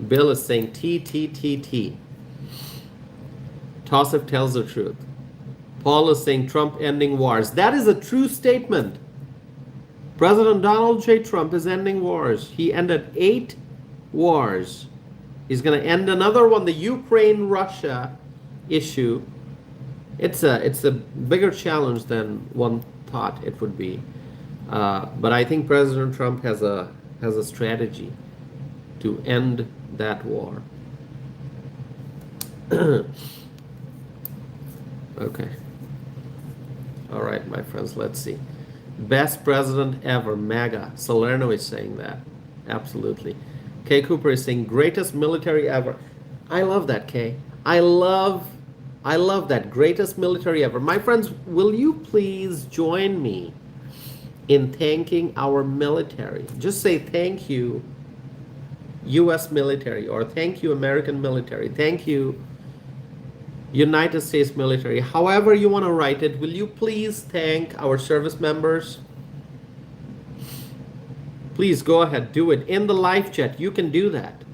Bill is saying T. Tosif tells the truth. Paul is saying Trump ending wars. That is a true statement. President Donald J. Trump is ending wars. He ended 8 wars. He's going to end another one, the Ukraine-Russia issue. It's a bigger challenge than one thought it would be. But I think President Trump has a strategy to end that war. Okay. All right, my friends, let's see. Best president ever, MAGA. Salerno is saying that. Absolutely. Kay Cooper is saying greatest military ever. I love that, Kay. I love that. Greatest military ever. My friends, will you please join me in thanking our military? Just say thank you, US military, or thank you, American military. Thank you, United States military. However you want to write it, will you please thank our service members? Please go ahead, do it in the live chat. You can do that.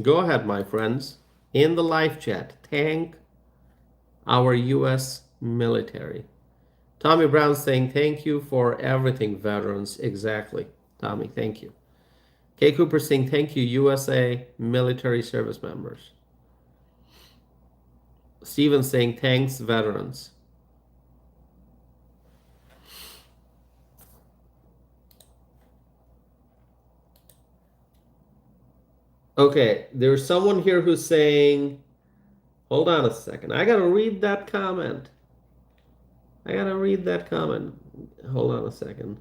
Go ahead, my friends, in the live chat. Thank our US military. Tommy Brown saying thank you for everything, veterans. Exactly, Tommy, thank you. Kay Cooper saying thank you, USA military service members. Steven saying thanks, veterans. Okay, there's someone here who's saying, hold on a second. I gotta read that comment. Hold on a second.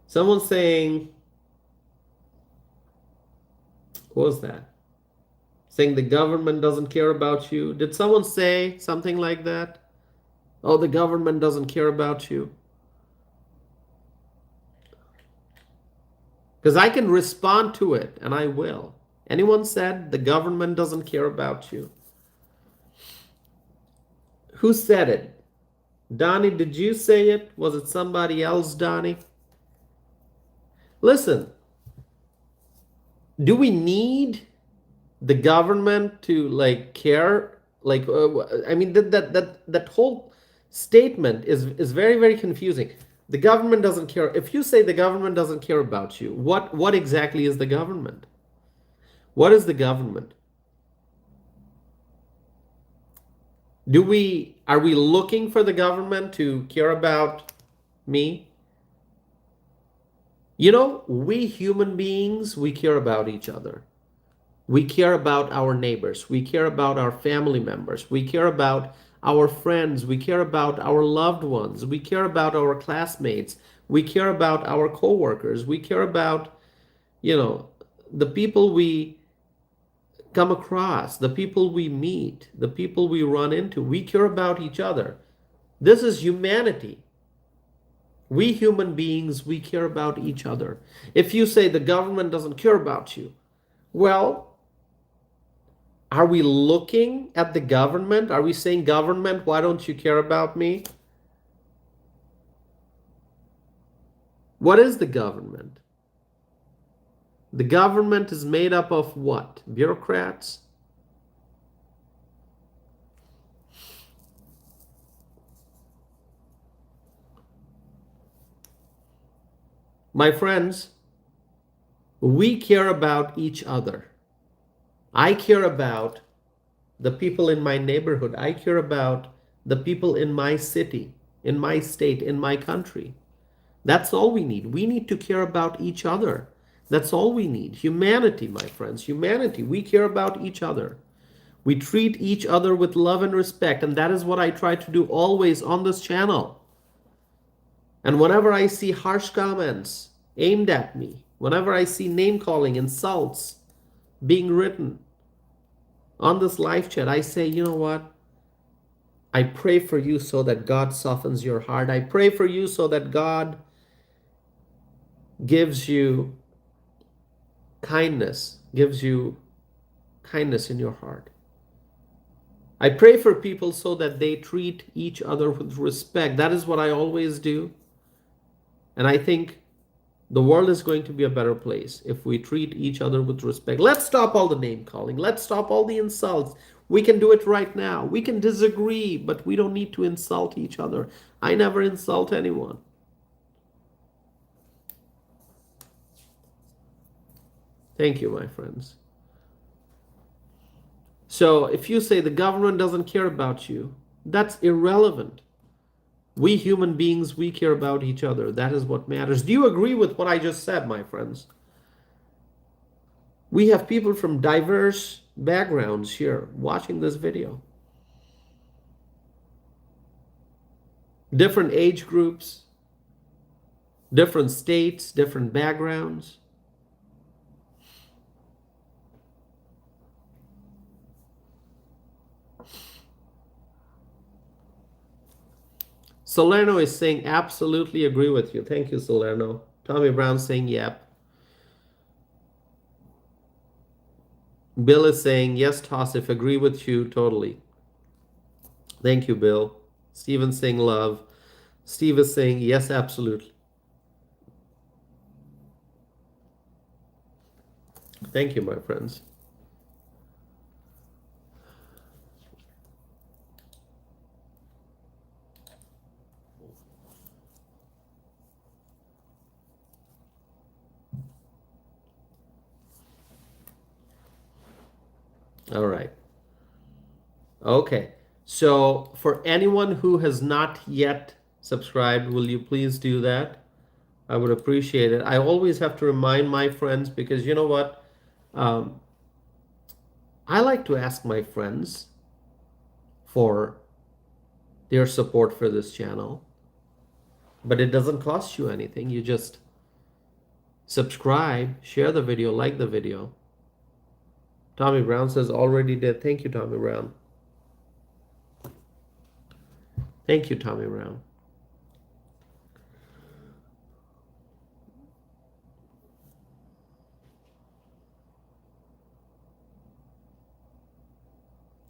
Someone's saying, what was that? Saying the government doesn't care about you. Did someone say something like that? Oh, the government doesn't care about you. Because I can respond to it, and I will. Anyone said the government doesn't care about you? Who said it? Donnie, did you say it? Was it somebody else, Donnie? Listen, do we need the government to like care? Like, I mean, that whole statement is very, very confusing. The government doesn't care. If you say the government doesn't care about you, what exactly is the government? What is the government? Are we looking for the government to care about me? You know, we human beings, we care about each other. We care about our neighbors. We care about our family members. We care about our friends. We care about our loved ones. We care about our classmates. We care about our coworkers. We care about, the people we come across, the people we meet, the people we run into. We care about each other. This is humanity. We human beings, we care about each other. If you say the government doesn't care about you, well, are we looking at the government? Are we saying, government, why don't you care about me? What is the government? The government is made up of what? Bureaucrats? My friends, we care about each other. I care about the people in my neighborhood. I care about the people in my city, in my state, in my country. That's all we need. We need to care about each other. That's all we need. Humanity, my friends, humanity. We care about each other. We treat each other with love and respect, and that is what I try to do always on this channel. And whenever I see harsh comments aimed at me, whenever I see name calling, insults being written on this live chat, I say, you know what? I pray for you so that God softens your heart. I pray for you so that God gives you kindness in your heart. I pray for people so that they treat each other with respect. That is what I always do. And I think the world is going to be a better place if we treat each other with respect. Let's stop all the name calling. Let's stop all the insults. We can do it right now. We can disagree, but we don't need to insult each other. I never insult anyone. Thank you, my friends. So if you say the government doesn't care about you, that's irrelevant. We human beings, we care about each other. That is what matters. Do you agree with what I just said, my friends? We have people from diverse backgrounds here watching this video, different age groups, different states, different backgrounds. Salerno is saying, absolutely agree with you. Thank you, Salerno. Tommy Brown saying, yep. Bill is saying, yes, Tossif, agree with you totally. Thank you, Bill. Steven saying, love. Steve is saying, yes, absolutely. Thank you, my friends. All right. Okay. So for anyone who has not yet subscribed, will you please do that? I would appreciate it. I always have to remind my friends because you know what? Um, I like to ask my friends for their support for this channel, but it doesn't cost you anything. You just subscribe, share the video, like the video. Tommy Brown says already did. Thank you, Tommy Brown. Thank you, Tommy Brown.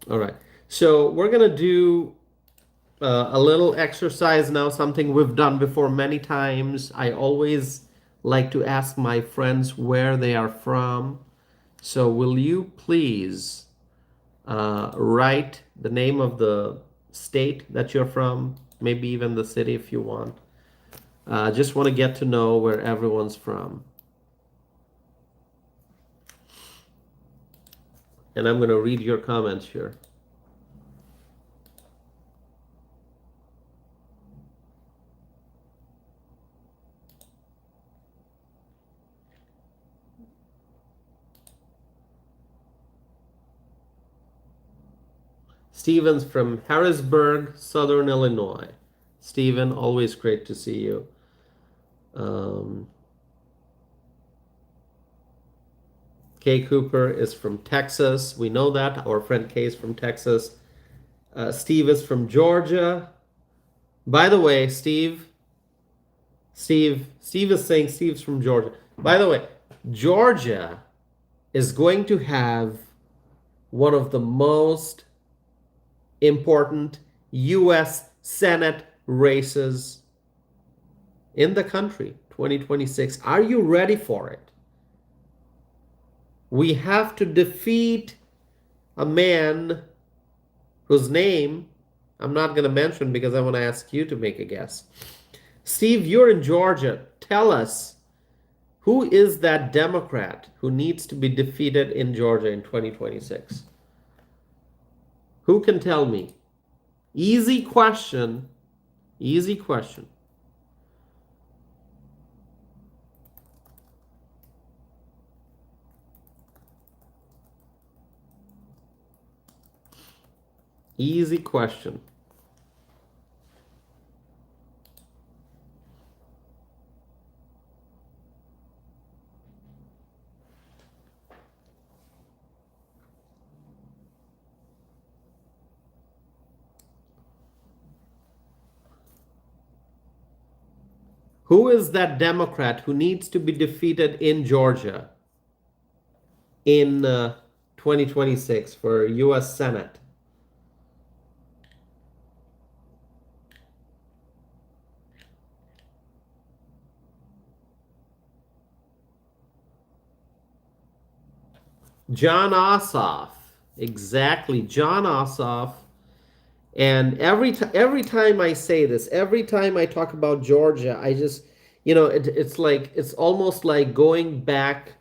All right. So we're going to do a little exercise now, something we've done before many times. I always like to ask my friends where they are from. So will you please write the name of the state that you're from, maybe even the city if you want. Just want to get to know where everyone's from. And I'm going to read your comments here. Steven's from Harrisburg, Southern Illinois. Steven, always great to see you. Kay Cooper is from Texas. We know that. Our friend Kay is from Texas. Steve is from Georgia. By the way, Steve is saying Steve's from Georgia. By the way, Georgia is going to have one of the most important U.S. Senate races in the country, 2026. Are you ready for it? We have to defeat a man whose name I'm not going to mention because I want to ask you to make a guess. Steve, you're in Georgia. Tell us, who is that Democrat who needs to be defeated in Georgia in 2026? Who can tell me? Easy question. Easy question. Easy question. Who is that Democrat who needs to be defeated in Georgia in 2026 for U.S. Senate? John Ossoff. Exactly, John Ossoff. And every time I say this, every time I talk about Georgia, I just, it's almost like going back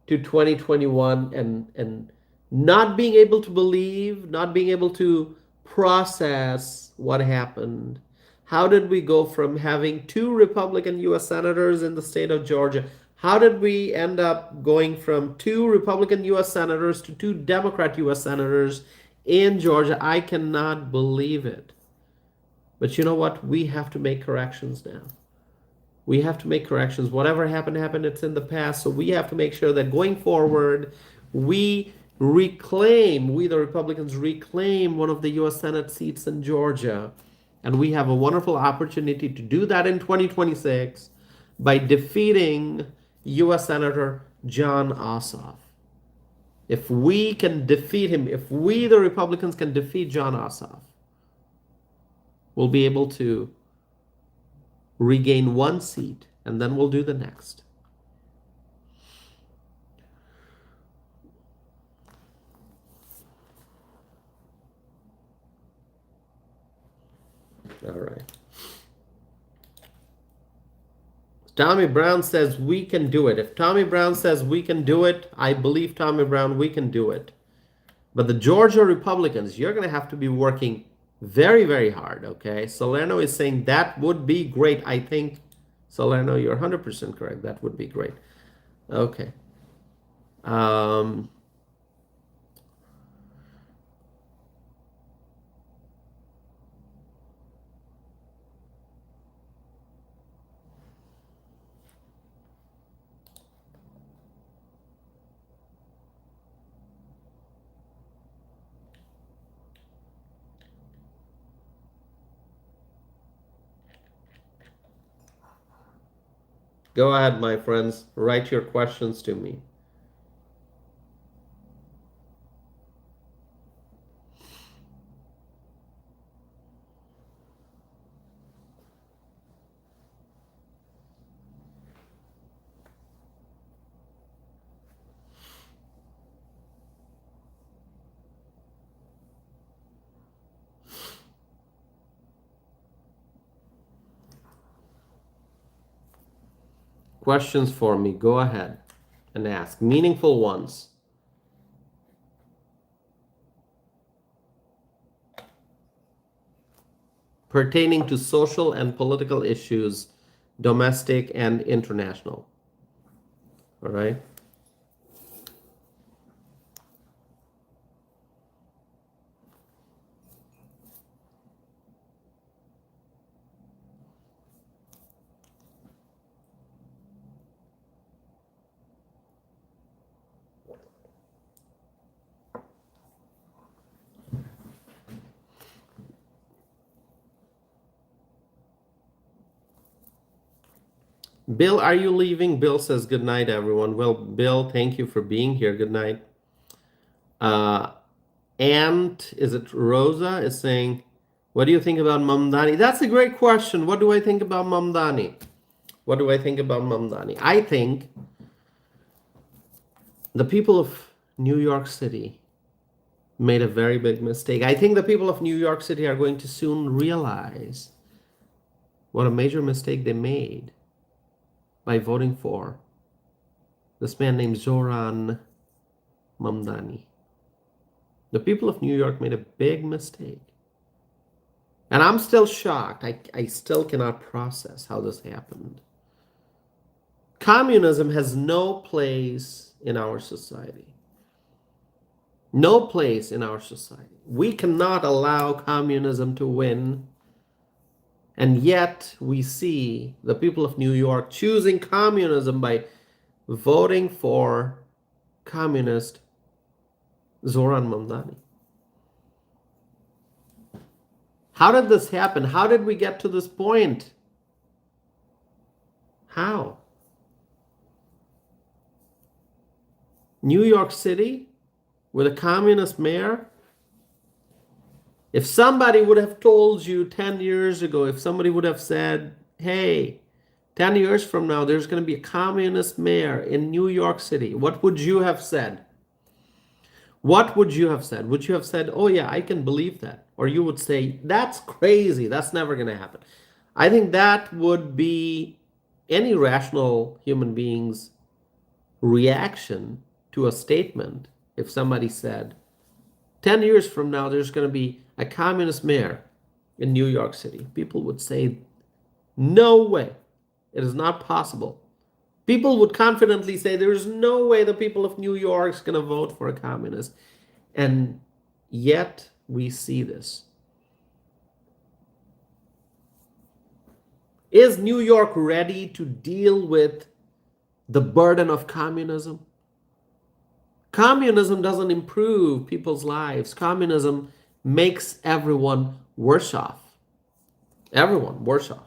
to 2021 and not being able to believe, not being able to process what happened. How did we go from having two Republican U.S. senators in the state of Georgia How did we end up going from 2 Republican U.S. senators to 2 Democrat U.S. senators in Georgia? I cannot believe it. But you know what? We have to make corrections now. We have to make corrections. Whatever happened, happened. It's in the past. So we have to make sure that going forward, we we the Republicans, reclaim one of the U.S. Senate seats in Georgia. And we have a wonderful opportunity to do that in 2026 by defeating U.S. Senator John Ossoff. If we can defeat him, if we, the Republicans, can defeat John Ossoff, we'll be able to regain 1 seat, and then we'll do the next. All right. Tommy Brown says we can do it. If Tommy Brown says we can do it, I believe Tommy Brown, we can do it. But the Georgia Republicans, you're going to have to be working very, very hard, okay? Salerno is saying that would be great. I think, Salerno, you're 100% correct. That would be great. Okay. Go ahead, my friends. Write your questions to me. Questions for me. Go ahead and ask. Meaningful ones. Pertaining to social and political issues, domestic and international. All right. Bill, are you leaving? Bill says good night, everyone. Well, Bill, thank you for being here. Good night. And is it Rosa is saying, what do you think about Mamdani? That's a great question. What do I think about Mamdani? What do I think about Mamdani? I think the people of New York City made a very big mistake. I think the people of New York City are going to soon realize what a major mistake they made by voting for this man named Zoran Mamdani. The people of New York made a big mistake. And I'm still shocked. I still cannot process how this happened. Communism has no place in our society. No place in our society. We cannot allow communism to win. And yet we see the people of New York choosing communism by voting for communist Zoran Mamdani. How did this happen? How did we get to this point? How? New York City with a communist mayor? If somebody would have told you 10 years ago, if somebody would have said, hey, 10 years from now, there's going to be a communist mayor in New York City, what would you have said? What would you have said? Would you have said, oh yeah, I can believe that? Or you would say, that's crazy, that's never going to happen. I think that would be any rational human being's reaction to a statement if somebody said, 10 years from now, there's going to be a communist mayor in New York City. People would say, no way, it is not possible. People would confidently say there is no way the people of New York is going to vote for a communist. And yet we see this. Is New York ready to deal with the burden of communism? Communism doesn't improve people's lives. Communism makes everyone worse off. Everyone worse off.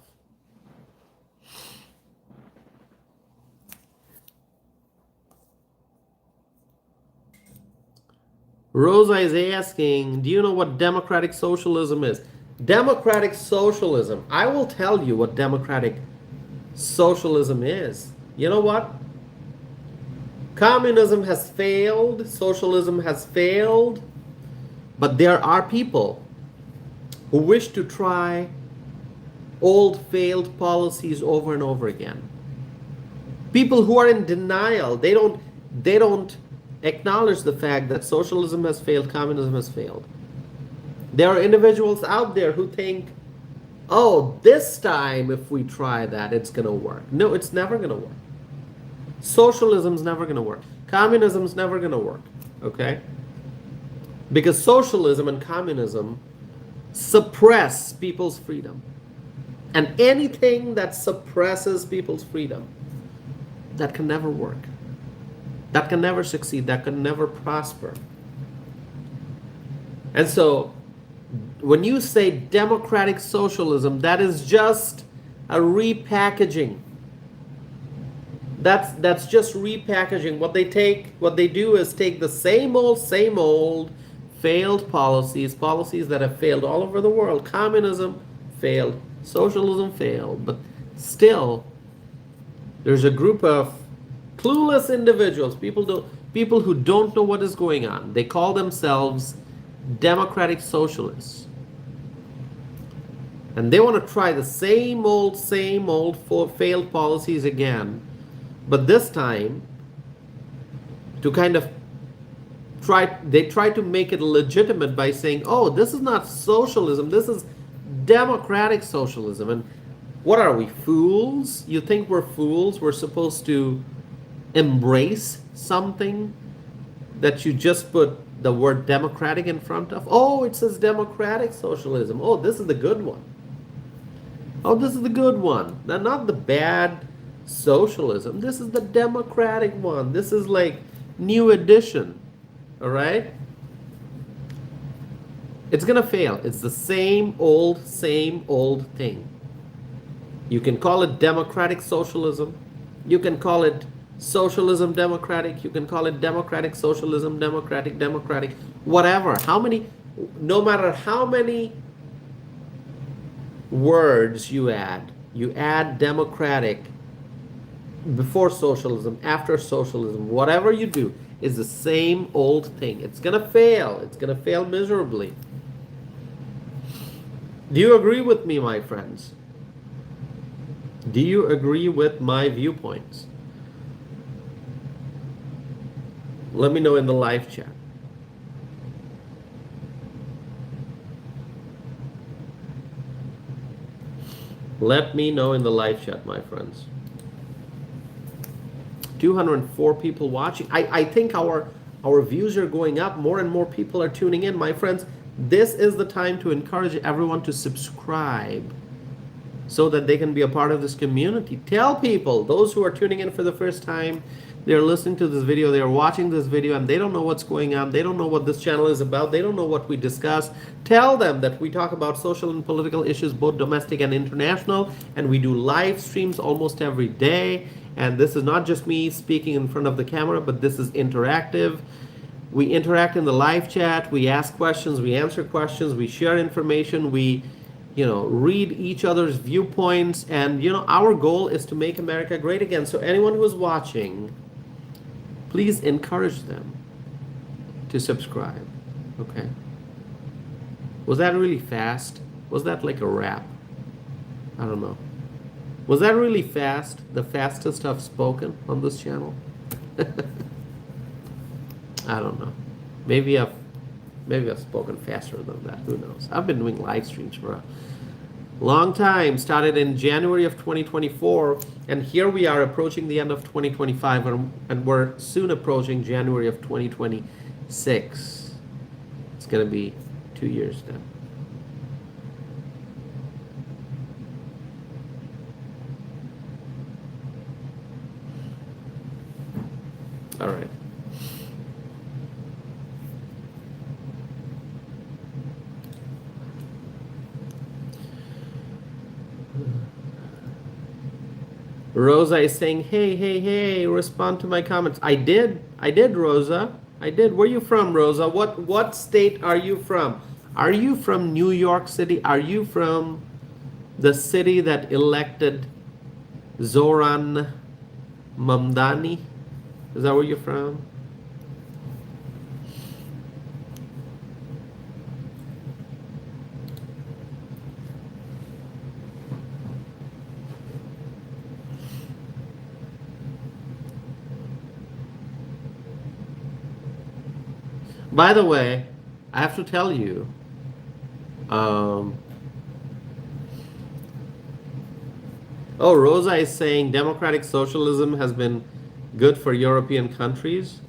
Rosa is asking, do you know what democratic socialism is? Democratic socialism. I will tell you what democratic socialism is. You know what? Communism has failed, socialism has failed, but there are people who wish to try old failed policies over and over again. People who are in denial, they don't acknowledge the fact that socialism has failed, communism has failed. There are individuals out there who think, oh, this time if we try that, it's going to work. No, it's never going to work. Socialism's never going to work. Communism's never going to work. Okay? Because socialism and communism suppress people's freedom. And anything that suppresses people's freedom, that can never work. That can never succeed. That can never prosper. And so, when you say democratic socialism, that is just a repackaging. That's just repackaging. What they do is take the same old failed policies that have failed all over the world. Communism failed, socialism failed, but still, there's a group of clueless individuals, people who don't know what is going on. They call themselves democratic socialists. And they want to try the same old failed policies again. But this time, to kind of try to make it legitimate by saying, oh, this is not socialism, this is democratic socialism. And what are we, fools? You think we're fools? We're supposed to embrace something that you just put the word democratic in front of? Oh, it says democratic socialism. Oh, this is the good one. Oh, this is the good one. Now, not the bad socialism. This is the democratic one. This is like new edition. All right? It's going to fail. It's the same old thing. You can call it democratic socialism. You can call it socialism democratic. You can call it democratic socialism, democratic, whatever. No matter how many words you add Democratic before socialism, after socialism, whatever you do is the same old thing. It's going to fail. It's going to fail miserably. Do you agree with me, my friends? Do you agree with my viewpoints? Let me know in the live chat. Let me know in the live chat, my friends. 204 people watching. I think our views are going up. More and more people are tuning in. My friends, this is the time to encourage everyone to subscribe so that they can be a part of this community. Tell people, those who are tuning in for the first time, they're listening to this video, they're watching this video, and they don't know what's going on. They don't know what this channel is about. They don't know what we discuss. Tell them that we talk about social and political issues, both domestic and international, and we do live streams almost every day. And this is not just me speaking in front of the camera, but this is interactive. We interact in the live chat. We ask questions. We answer questions. We share information. We read each other's viewpoints. And, our goal is to make America great again. So anyone who is watching, please encourage them to subscribe. Okay. Was that really fast? Was that like a rap? I don't know. Was that really fast? The fastest I've spoken on this channel? I don't know. Maybe I've spoken faster than that. Who knows? I've been doing live streams for Long time. Started in January of 2024, and here we are approaching the end of 2025, and we're soon approaching January of 2026. It's gonna be 2 years now. All right. Rosa is saying, hey, hey, hey, respond to my comments. I did, Rosa. I did. Where are you from, Rosa? What state are you from? Are you from New York City? Are you from the city that elected Zoran Mamdani? Is that where you're from? By the way, I have to tell you, um, oh, Rosa is saying democratic socialism has been good for European countries.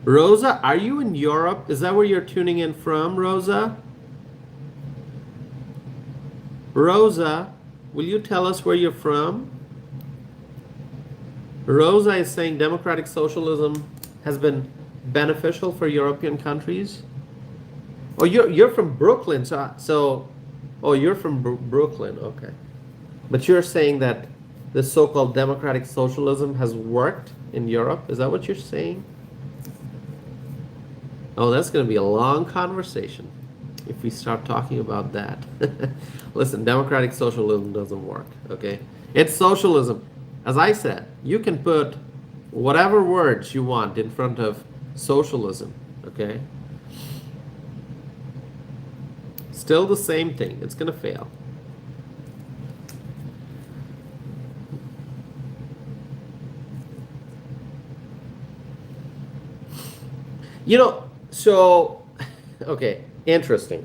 Rosa, are you in Europe? Is that where you're tuning in from, Rosa? Rosa, will you tell us where you're from? Rosa is saying democratic socialism has been beneficial for European countries. Oh, you're from Brooklyn, so oh, you're from Brooklyn, okay. But you're saying that the so-called democratic socialism has worked in Europe. Is that what you're saying? Oh, that's going to be a long conversation if we start talking about that. Listen, democratic socialism doesn't work, okay? It's socialism. As I said, you can put whatever words you want in front of socialism, okay? Still the same thing. It's going to fail. You know, so, okay, interesting.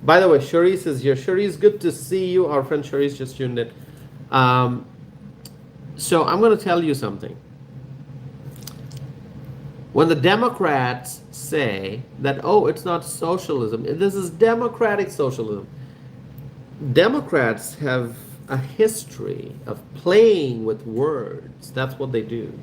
By the way, Sharice is here. Sharice, good to see you. Our friend Sharice just tuned in. So I'm going to tell you something. When the Democrats say that, oh, it's not socialism, this is democratic socialism. Democrats have a history of playing with words. That's what they do.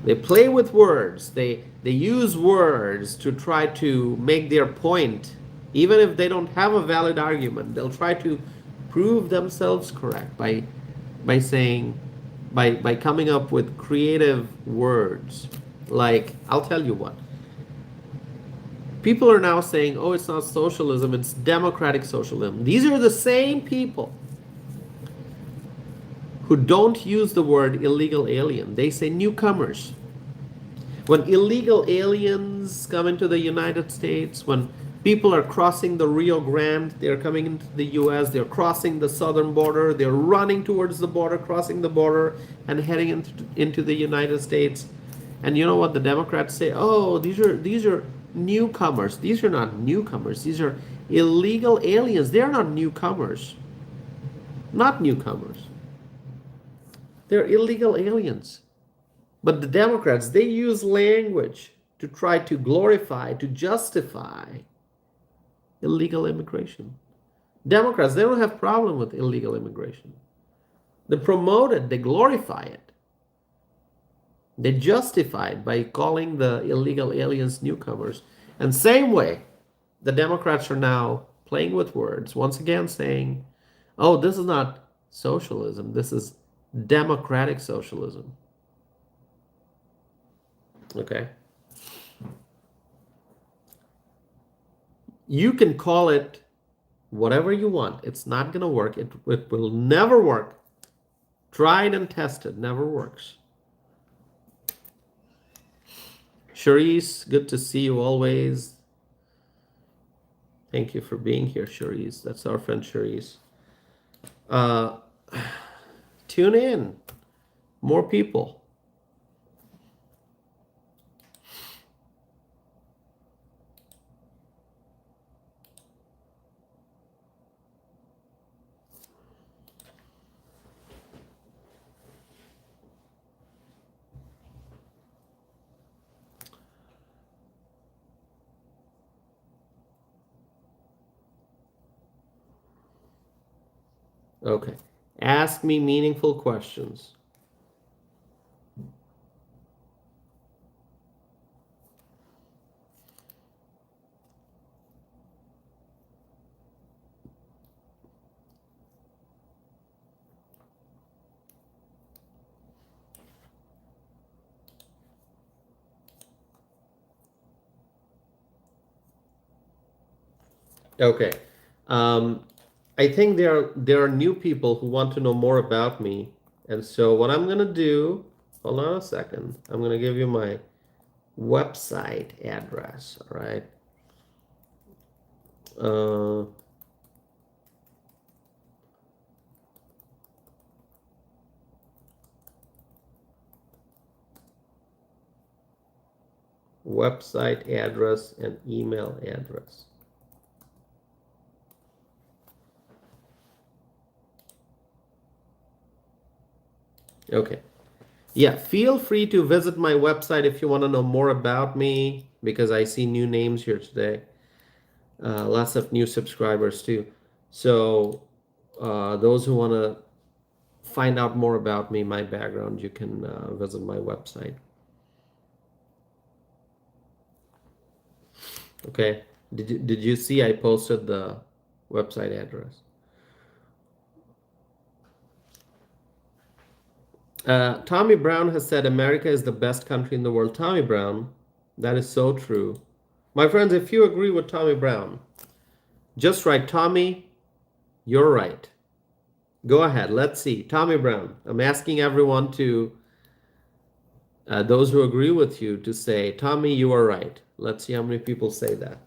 They play with words. They use words to try to make their point. Even if they don't have a valid argument, they'll try to prove themselves correct by saying, by coming up with creative words. Like, I'll tell you what. People are now saying, oh, it's not socialism, it's democratic socialism. These are the same people who don't use the word illegal alien. They say newcomers. When illegal aliens come into the United States, when people are crossing the Rio Grande, they're coming into the US, they're crossing the southern border, they're running towards the border, crossing the border, and heading into the United States. And you know what the Democrats say? Oh, these are newcomers. These are not newcomers. These are illegal aliens. They're not newcomers. Not newcomers. They're illegal aliens. But the Democrats, they use language to try to glorify, to justify illegal immigration. Democrats, they don't have problem with illegal immigration. They promote it, they glorify it. They justify it by calling the illegal aliens newcomers. And same way, the Democrats are now playing with words, once again saying, oh, this is not socialism, this is democratic socialism. Okay? You can call it whatever you want. It's not going to work. It will never work. Tried and tested, never works. Charisse, good to see you always. Thank you for being here, Charisse. That's our friend Charisse. Tune in. More people. Okay. Ask me meaningful questions. Okay. Um, I think there are new people who want to know more about me, and so what I'm gonna do, hold on a second. I'm gonna give you my website address. All right. Uh, Website address and email address. Okay. Yeah, feel free to visit my website if you want to know more about me because I see new names here today. Lots of new subscribers too. So, those who want to find out more about me, my background, you can visit my website. Okay. Did you see I posted the website address? Tommy Brown has said America is the best country in the world. Tommy Brown, that is so true. My friends, if you agree with Tommy Brown, just write Tommy, you're right. Go ahead. Let's see. Tommy Brown, I'm asking everyone to, those who agree with you, to say, Tommy, you are right. Let's see how many people say that.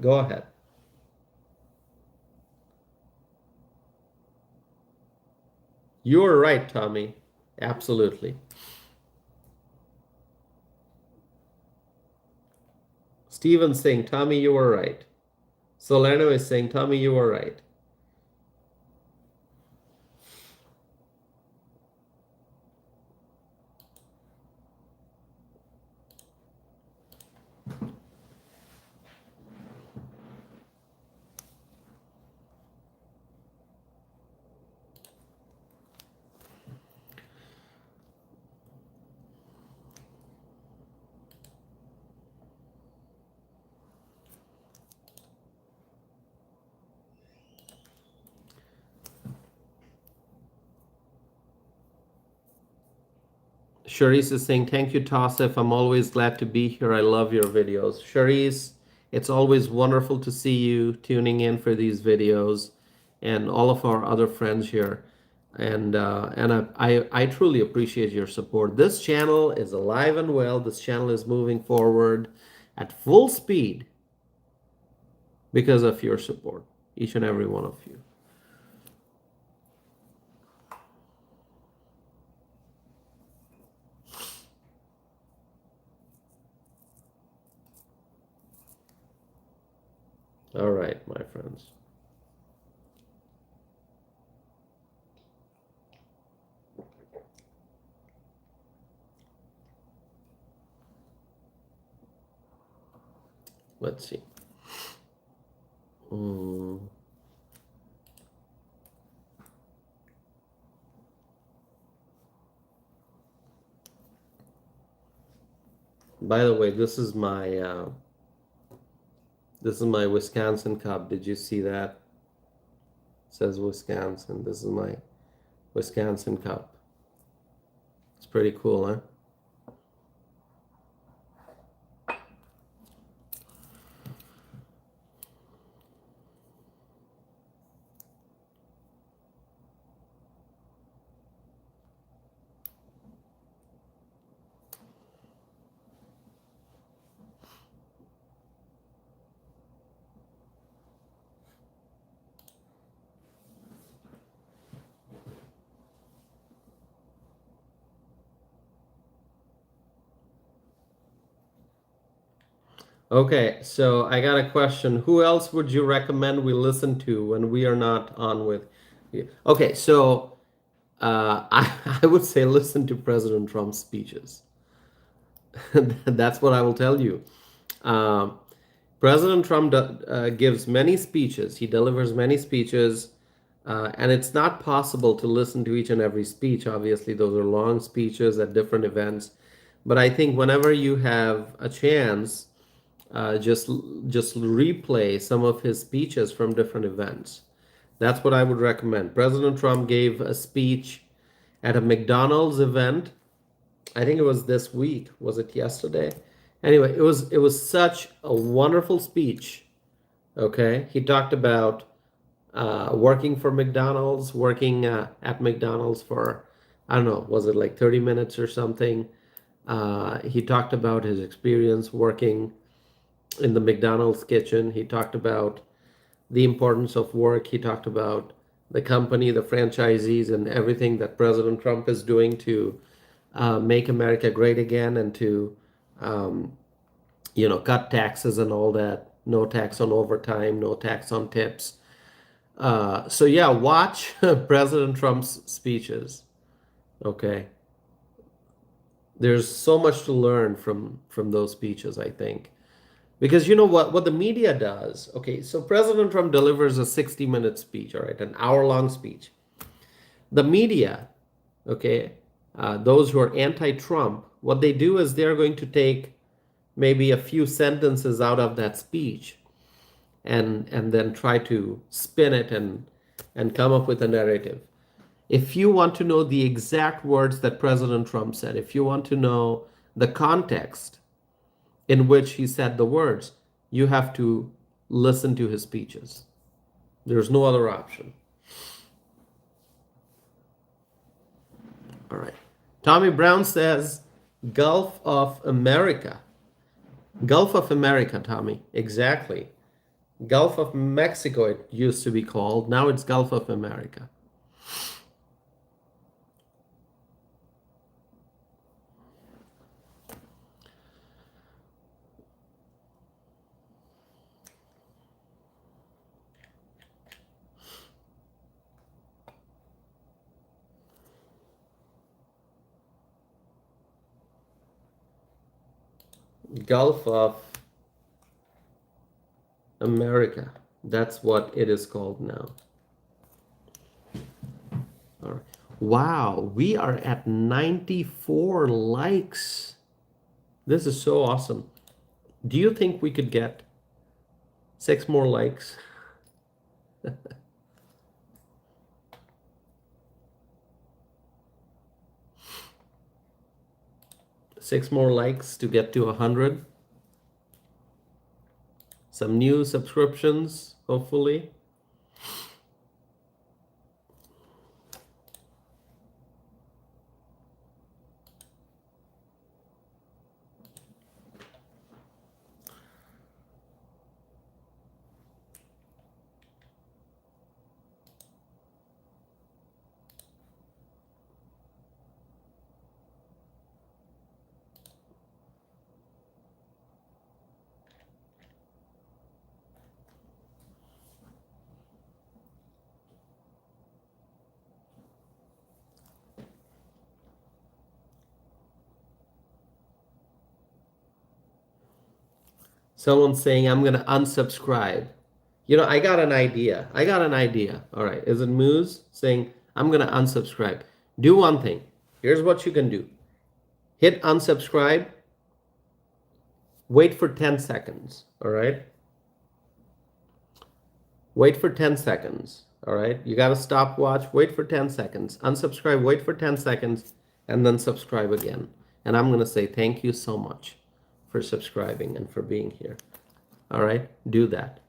Go ahead. You are right, Tommy. Absolutely. Steven's saying, Tommy, you are right. Solano is saying, Tommy, you are right. Charisse is saying, thank you, Tassif. I'm always glad to be here. I love your videos. Charisse, it's always wonderful to see you tuning in for these videos and all of our other friends here. And I truly appreciate your support. This channel is alive and well. This channel is moving forward at full speed because of your support, each and every one of you. All right, my friends. Let's see. Mm. By the way, this is my Wisconsin cup. Did you see that? It says Wisconsin. This is my Wisconsin cup. It's pretty cool, huh? Okay, so I got a question. Who else would you recommend we listen to when we are not on with you? Okay, so I would say listen to President Trump's speeches. That's what I will tell you. Um, President Trump gives many speeches. He delivers many speeches. And it's not possible to listen to each and every speech. Obviously, those are long speeches at different events. But I think whenever you have a chance, just replay some of his speeches from different events. That's what I would recommend. President Trump gave a speech at a McDonald's event. I think it was this week. Was it yesterday? Anyway, it was such a wonderful speech. Okay, he talked about working for McDonald's, working at McDonald's for, I don't know, was it like 30 minutes or something? He talked about his experience working in the McDonald's kitchen. He talked about the importance of work. He talked about the company, the franchisees, and everything that President Trump is doing to make America great again and to, um, cut taxes and all that. No tax on overtime, no tax on tips. So yeah, watch President Trump's speeches. Okay, there's so much to learn from those speeches, I think, because you know what the media does. Okay, so President Trump delivers a 60-minute speech, all right, an hour-long speech. The media, okay, those who are anti-Trump, what they do is they're going to take maybe a few sentences out of that speech and then try to spin it and come up with a narrative. If you want to know the exact words that President Trump said, if you want to know the context in which he said the words, you have to listen to his speeches. There's no other option. All right. Tommy Brown says Gulf of America. Gulf of America, Tommy. Exactly. Gulf of Mexico, it used to be called. Now it's Gulf of America. Gulf of America. That's what it is called now. All right. Wow, we are at 94 likes. This is so awesome. Do you think we could get 6 more likes? 6 more likes to get to 100. Some new subscriptions, hopefully. Someone's saying I'm gonna unsubscribe. I got an idea. I got an idea. All right. Is it Moose saying I'm gonna unsubscribe? Do one thing. Here's what you can do. Hit unsubscribe. Wait for 10 seconds. All right. Wait for 10 seconds. All right. You got to stopwatch. Wait for 10 seconds. Unsubscribe. Wait for 10 seconds. And then subscribe again. And I'm going to say thank you so much for subscribing and for being here. All right. Do that.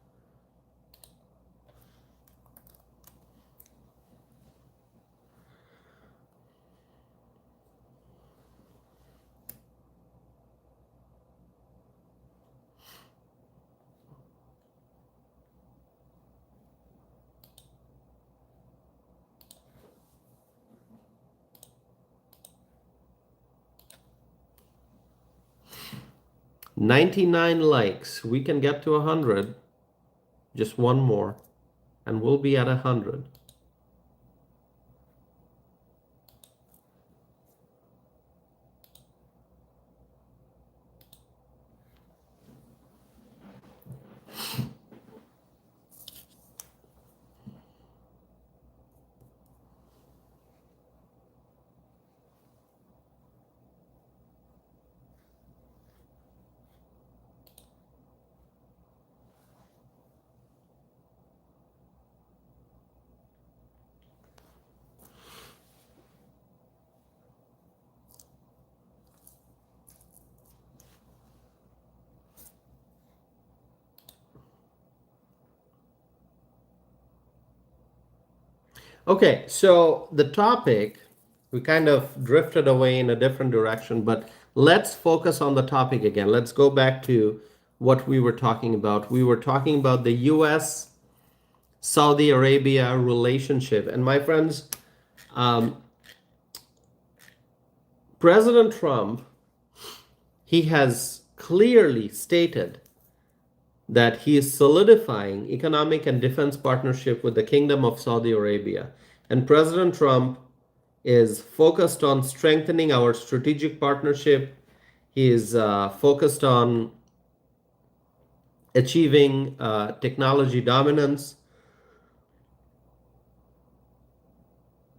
"99 likes. We can get to 100. Just one more. And we'll be at 100. Okay, so the topic, we kind of drifted away in a different direction, but let's focus on the topic again. Let's go back to what we were talking about. We were talking about the US Saudi Arabia relationship. And my friends, um, President Trump, he has clearly stated that he is solidifying economic and defense partnership with the Kingdom of Saudi Arabia. And President Trump is focused on strengthening our strategic partnership. He is focused on achieving technology dominance.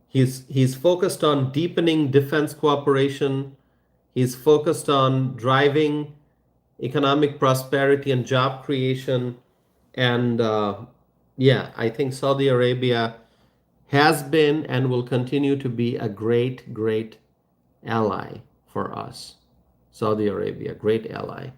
He's focused on deepening defense cooperation. He's focused on driving economic prosperity and job creation. And yeah, I think Saudi Arabia has been and will continue to be a great, great ally for us. Saudi Arabia, great ally.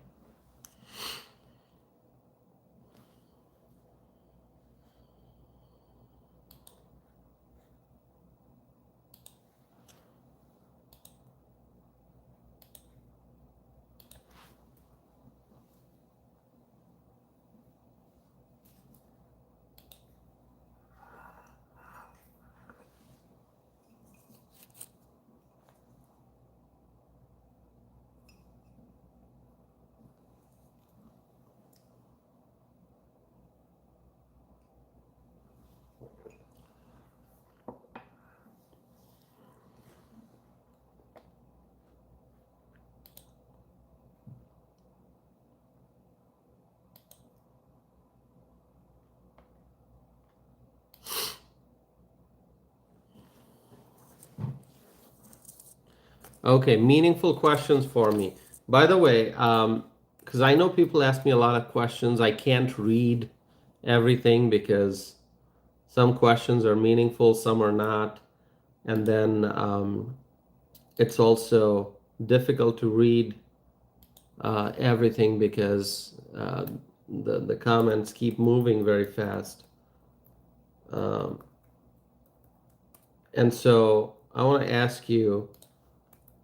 Okay, meaningful questions for me. By the way, because I know people ask me a lot of questions, I can't read everything because some questions are meaningful, some are not. And then it's also difficult to read everything because the comments keep moving very fast. Um, and so I want to ask you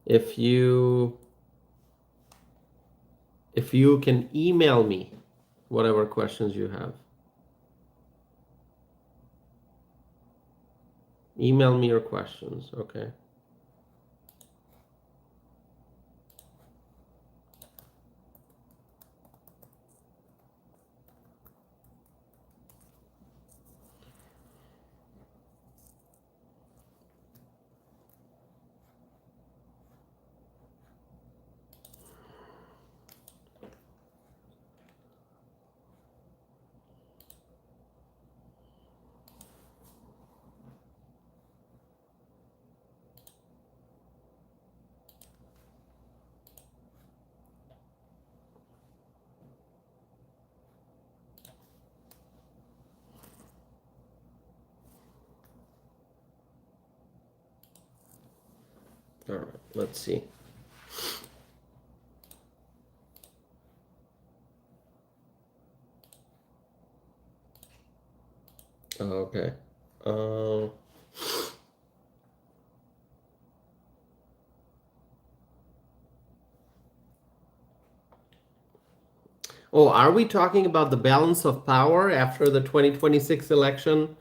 if you can email me whatever questions you have. Email me your questions, okay? All right, let's see. Okay. Um, oh, are we talking about the balance of power after the 2026 election?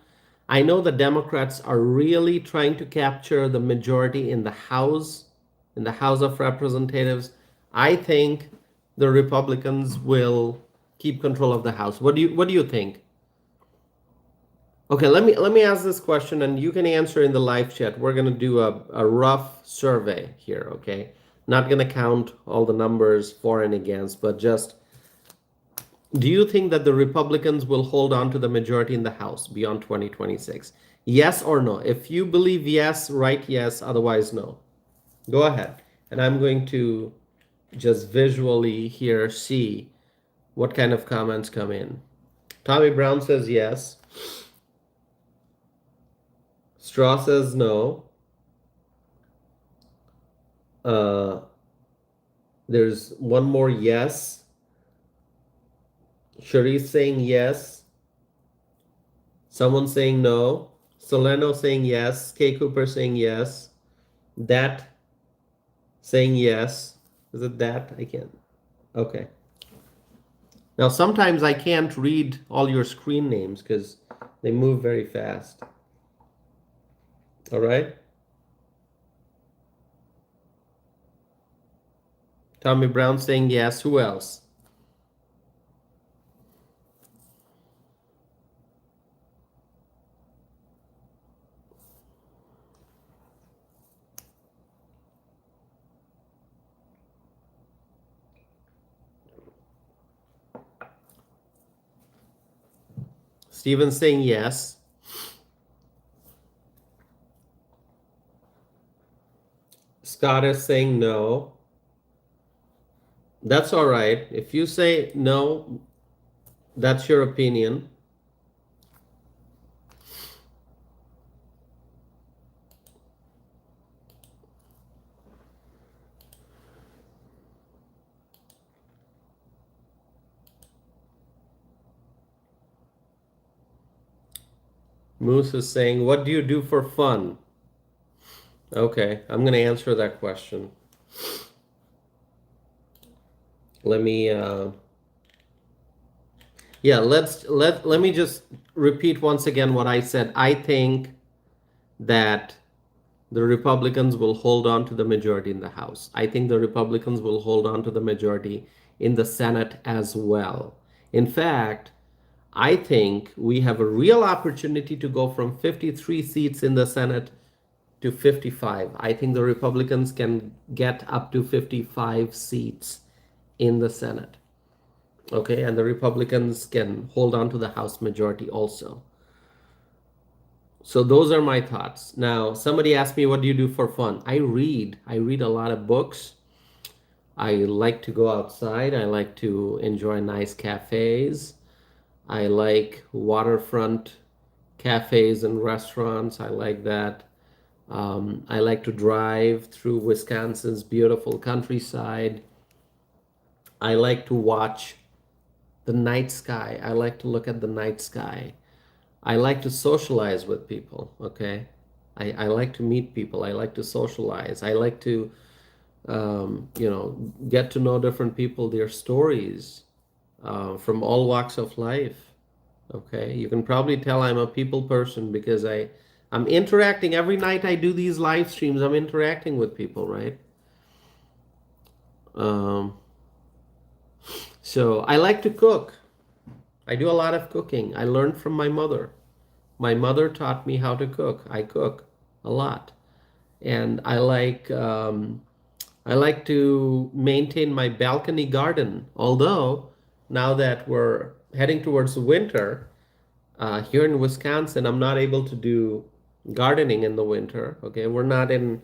I know the Democrats are really trying to capture the majority in the House of Representatives. I think the Republicans will keep control of the House. What do you think? Okay, let me ask this question and you can answer in the live chat. We're gonna do a rough survey here, okay? Not gonna count all the numbers for and against, but just do you think that the Republicans will hold on to the majority in the House beyond 2026? Yes or no? If you believe yes, write yes, otherwise no. Go ahead. And I'm going to just visually here see what kind of comments come in. Tommy Brown says yes. Straw says no. Uh, there's one more yes. Sharice saying yes. Someone saying no. Soleno saying yes. K Cooper saying yes. That saying yes. Is it that? I can't. Okay. Now sometimes I can't read all your screen names because they move very fast. All right. Tommy Brown saying yes. Who else? Steven saying yes. Scott is saying no. That's all right. If you say no, that's your opinion. Moose is saying, what do you do for fun? Okay, I'm going to answer that question. Let me yeah, let me just repeat once again what I said. I think that the Republicans will hold on to the majority in the House. I think the Republicans will hold on to the majority in the Senate as well. In fact, I think we have a real opportunity to go from 53 seats in the Senate to 55. I think the Republicans can get up to 55 seats in the Senate. Okay, and the Republicans can hold on to the House majority also. So those are my thoughts. Now, somebody asked me, what do you do for fun? I read. I read a lot of books. I like to go outside. I like to enjoy nice cafes. I like waterfront cafes and restaurants. I like that. I like to drive through Wisconsin's beautiful countryside. I like to watch the night sky. I like to look at the night sky. I like to socialize with people, okay? I like to meet people. I like to socialize. I like to, get to know different people, their stories from all walks of life, okay? You can probably tell I'm a people person because I'm interacting. Every night I do these live streams, I'm interacting with people, right? Um, so I like to cook. I do a lot of cooking. I learned from my mother. My mother taught me how to cook. I cook a lot, and I like to maintain my balcony garden. Although now that we're heading towards winter, here in Wisconsin, I'm not able to do gardening in the winter. Okay, we're not in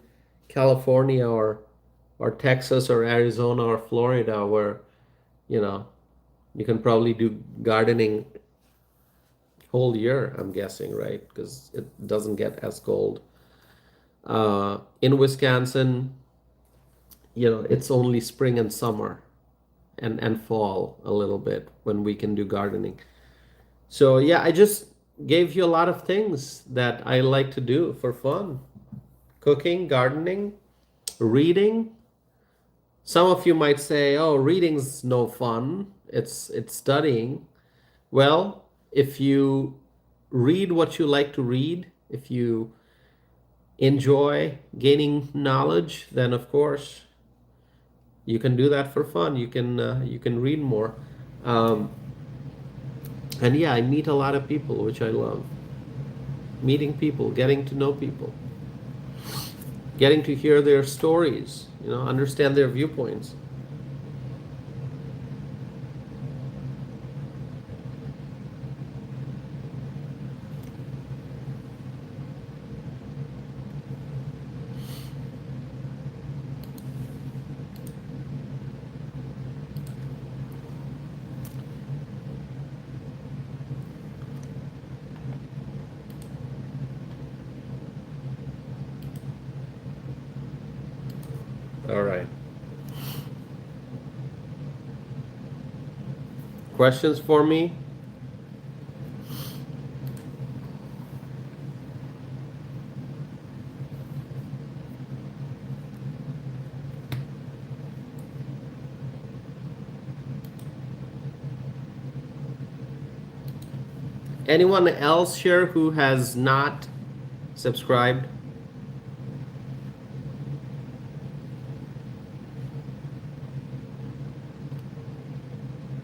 California or Texas or Arizona or Florida where you know you can probably do gardening whole year, I'm guessing, right? Because it doesn't get as cold. In Wisconsin, it's only spring and summer and fall a little bit when we can do gardening. So yeah, I just gave you a lot of things that I like to do for fun. Cooking, gardening, reading. Some of you might say, "Oh, reading's no fun. It's studying." Well, if you read what you like to read, if you enjoy gaining knowledge, then of course you can do that for fun. You can read more, um, and yeah, I meet a lot of people, which I love. Meeting people, getting to know people, getting to hear their stories, understand their viewpoints. All right. Questions for me? Anyone else here who has not subscribed?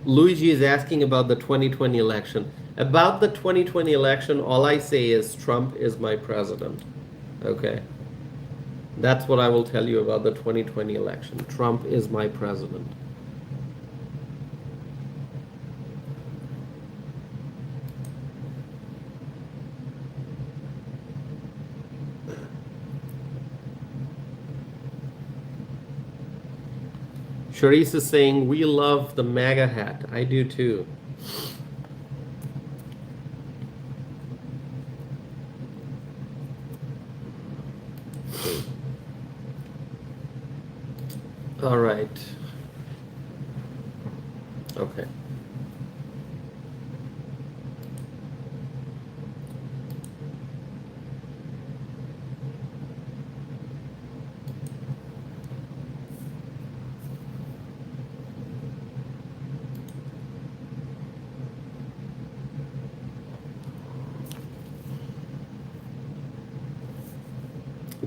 Luigi is asking about the 2020 election. About the 2020 election, all I say is Trump is my president. Okay. That's what I will tell you about the 2020 election. Trump is my president. Charisse is saying, we love the MAGA hat. I do too. All right. Okay.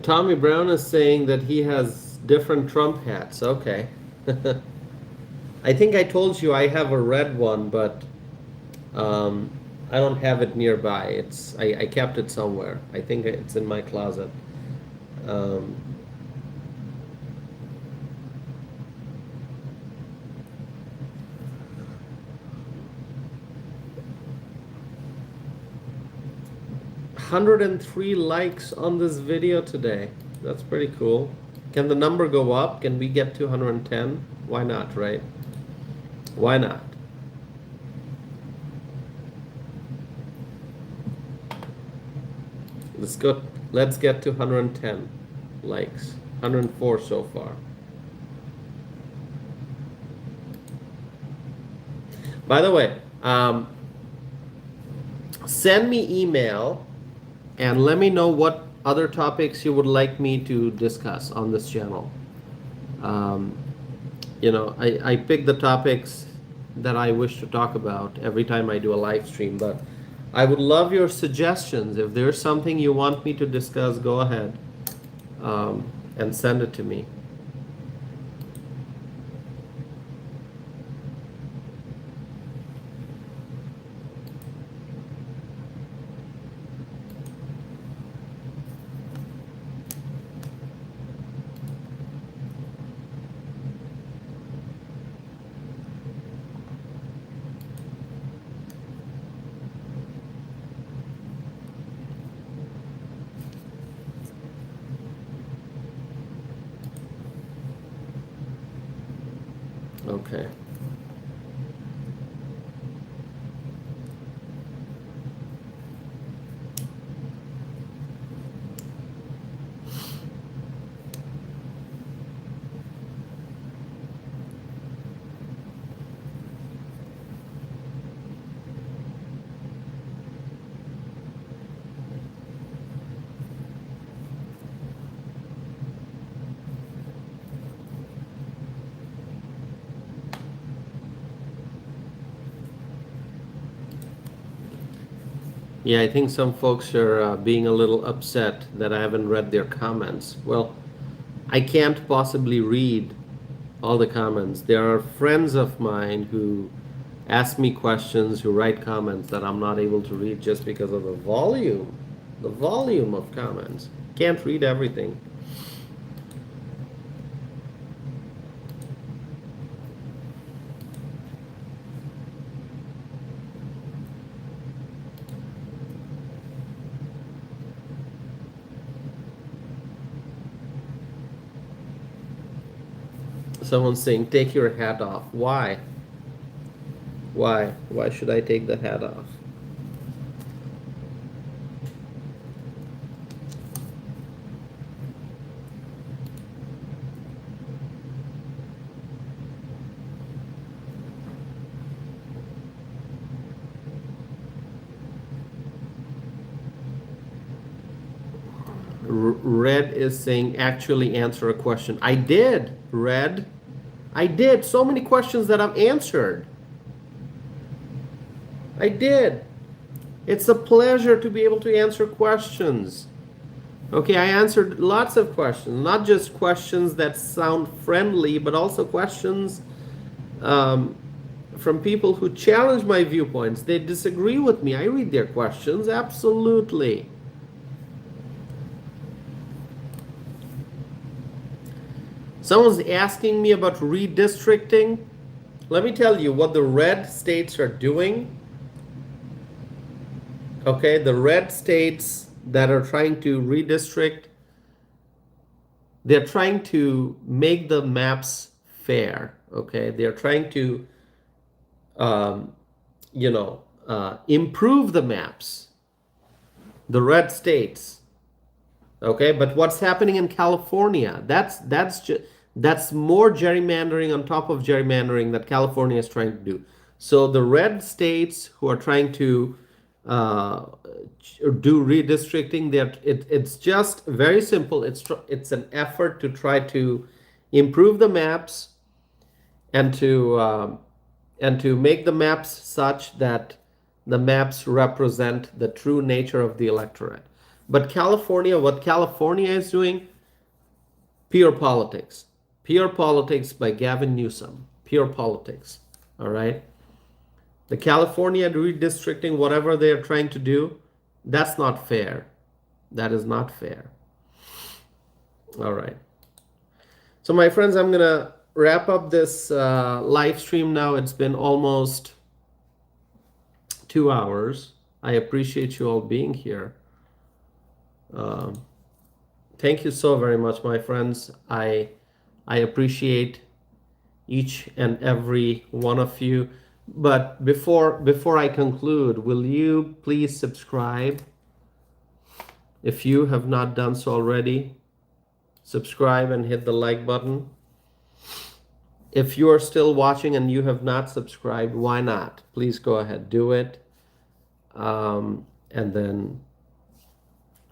Tommy Brown is saying that he has different Trump hats. Okay. I think I told you I have a red one, but I don't have it nearby. I kept it somewhere. I think it's in my closet. Um, $103 likes on this video today. That's pretty cool. Can the number go up? Can we get to 110? Why not, right? Why not? Let's get to 110 likes. 104 so far. By the way, send me email and let me know what other topics you would like me to discuss on this channel. I pick the topics that I wish to talk about every time I do a live stream, but I would love your suggestions. If there's something you want me to discuss, go ahead and send it to me. Okay. Yeah, I think some folks are being a little upset that I haven't read their comments. Well, I can't possibly read all the comments. There are friends of mine who ask me questions, who write comments that I'm not able to read just because of the volume of comments. Can't read everything. Someone's saying, take your hat off. Why? Why? Why should I take the hat off? Red is saying, actually answer a question. I did, Red. I did. So many questions that I've answered. I did. It's a pleasure to be able to answer questions. Okay, I answered lots of questions, not just questions that sound friendly, but also questions um, from people who challenge my viewpoints. They disagree with me. I read their questions, absolutely. Someone's asking me about redistricting. Let me tell you what the red states are doing. Okay, the red states that are trying to redistrict, they're trying to make the maps fair. Okay, they're trying to, um, improve the maps, the red states. Okay, but what's happening in California? That's more gerrymandering on top of gerrymandering that California is trying to do. So the red states who are trying to uh, do redistricting, it's just very simple. It's an effort to try to improve the maps and to make the maps such that the maps represent the true nature of the electorate. But California, what California is doing, pure politics by Gavin Newsom, pure politics. All right. The California redistricting, whatever they are trying to do, that's not fair. That is not fair. All right. So, my friends, I'm going to wrap up this live stream now. It's been almost 2 hours. I appreciate you all being here. Thank you so very much, my friends. I appreciate each and every one of you. But before I conclude, will you please subscribe if you have not done so already? Subscribe and hit the like button. If you are still watching and you have not subscribed, why not? Please go ahead, do it. And then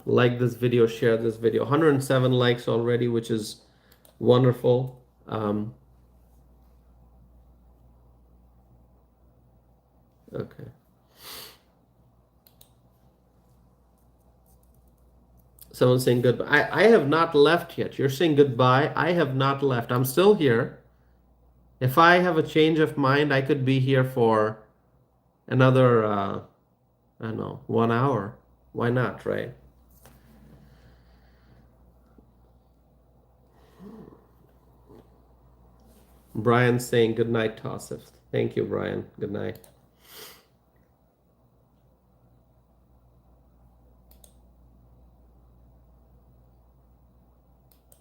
like this video, share this video. 107 likes already, which is wonderful. Okay. Someone's saying goodbye. I have not left yet. You're saying goodbye. I have not left. I'm still here. If I have a change of mind, I could be here for another, I don't know, 1 hour. Why not, right? Brian's saying good night, Tassif. Thank you, Brian. Good night.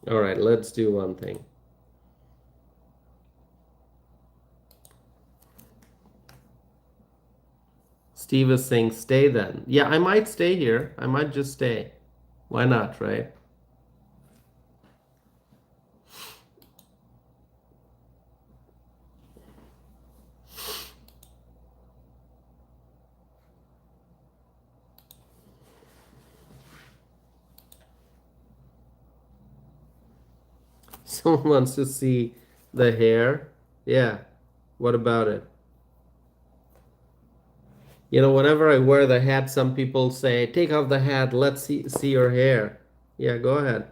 All right, let's do one thing. Steve is saying stay then. Yeah, I might stay here. I might just stay. Why not, right? Someone wants to see the hair. Yeah, what about it? You know, whenever I wear the hat, some people say, take off the hat, let's see your hair. Yeah, go ahead.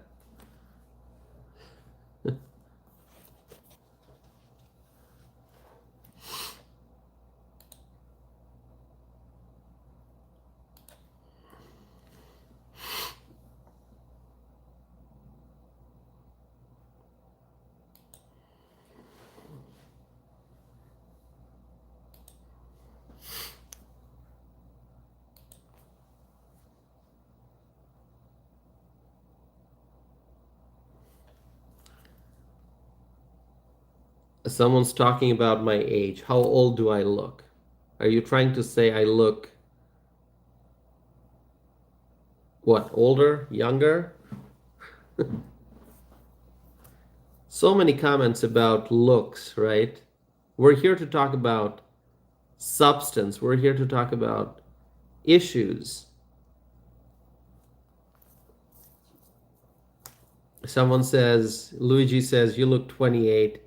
Someone's talking about my age. How old do I look? Are you trying to say I look, what, older, younger? So many comments about looks, right? We're here to talk about substance. We're here to talk about issues. Someone says, Luigi says, you look 28.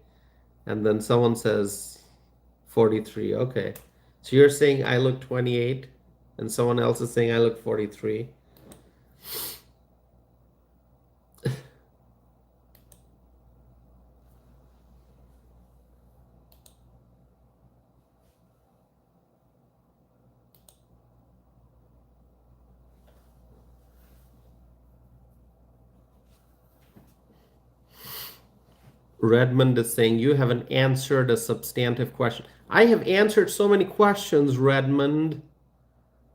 And then someone says 43. Okay. So you're saying I look 28? And someone else is saying I look 43. Redmond is saying you haven't answered a substantive question. I have answered so many questions, Redmond.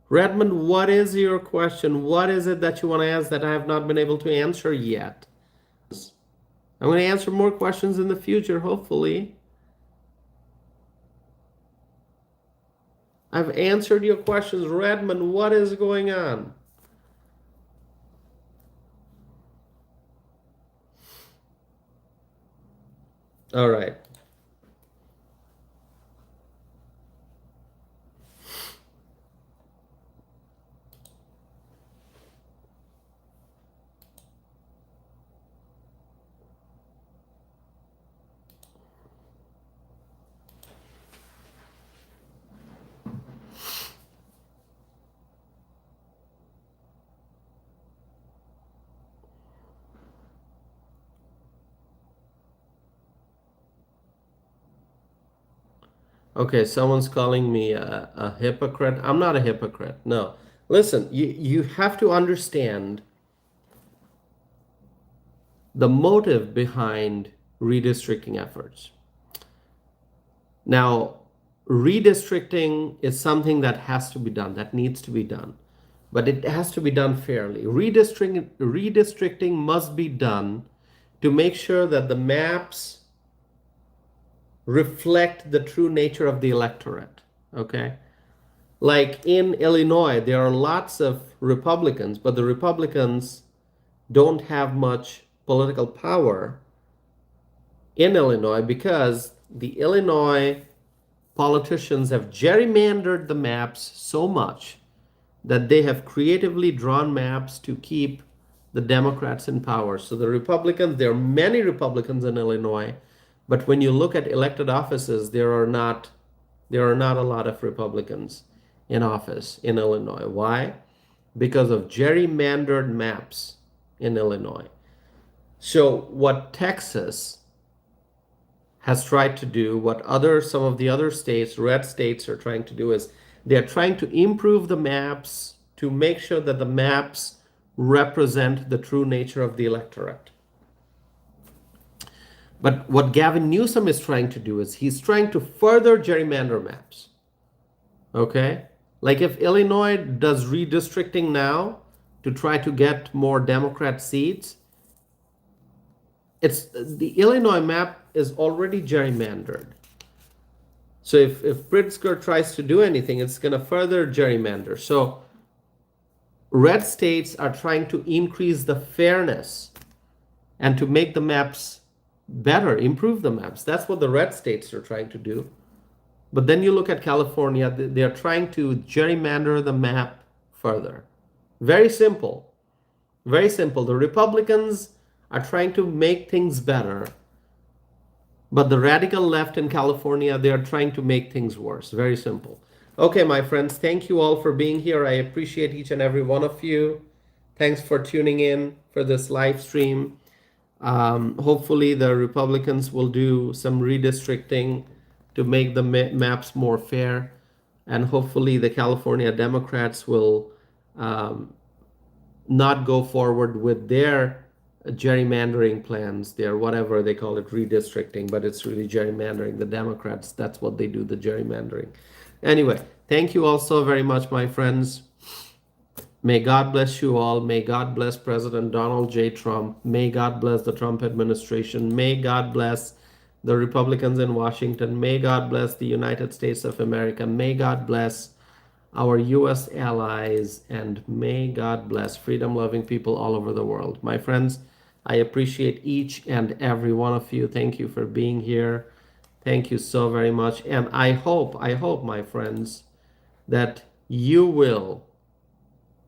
Redmond, what is your question? What is it that you want to ask that I have not been able to answer yet? I'm going to answer more questions in the future, hopefully. I've answered your questions. Redmond, what is going on? All right. Okay, someone's calling me a hypocrite. I'm not a hypocrite. No. Listen, you have to understand the motive behind redistricting efforts. Now, redistricting is something that has to be done, that needs to be done, but it has to be done fairly. Redistricting must be done to make sure that the maps reflect the true nature of the electorate. Okay? Like in Illinois, there are lots of Republicans, but the Republicans don't have much political power in Illinois because the Illinois politicians have gerrymandered the maps so much that they have creatively drawn maps to keep the Democrats in power. So the Republicans, there are many Republicans in Illinois, but when you look at elected offices, there are not a lot of Republicans in office in Illinois. Why? Because of gerrymandered maps in Illinois. So what Texas has tried to do, what some of the other states, red states, are trying to do is they're trying to improve the maps to make sure that the maps represent the true nature of the electorate. But what Gavin Newsom is trying to do is he's trying to further gerrymander maps. Okay? Like if Illinois does redistricting now to try to get more Democrat seats, the Illinois map is already gerrymandered. So if Pritzker tries to do anything, it's going to further gerrymander. So red states are trying to increase the fairness and to make the maps better, improve the maps. That's what the red states are trying to do. But then you look at California, they're trying to gerrymander the map further. Very simple. Very simple. The Republicans are trying to make things better, but the radical left in California, they are trying to make things worse. Very simple. Okay, my friends, thank you all for being here. I appreciate each and every one of you. Thanks for tuning in for this live stream. Hopefully the Republicans will do some redistricting to make the maps more fair. And hopefully the California Democrats will not go forward with their gerrymandering plans, their whatever they call it, redistricting, but it's really gerrymandering. The Democrats, that's what they do, the gerrymandering. Anyway, thank you all so very much, my friends. May God bless you all. May God bless President Donald J. Trump. May God bless the Trump administration. May God bless the Republicans in Washington. May God bless the United States of America. May God bless our U.S. allies, and may God bless freedom-loving people all over the world. My friends, I appreciate each and every one of you. Thank you for being here. Thank you so very much. And I hope, my friends, that you will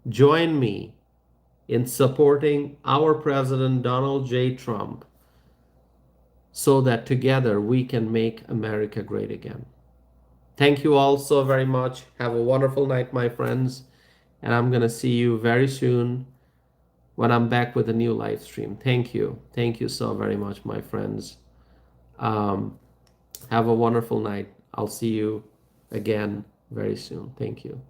join me in supporting our President Donald J. Trump so that together we can make America great again. Thank you all so very much. Have a wonderful night, my friends. And I'm going to see you very soon when I'm back with a new live stream. Thank you. Thank you so very much, my friends. Um, have a wonderful night. I'll see you again very soon. Thank you.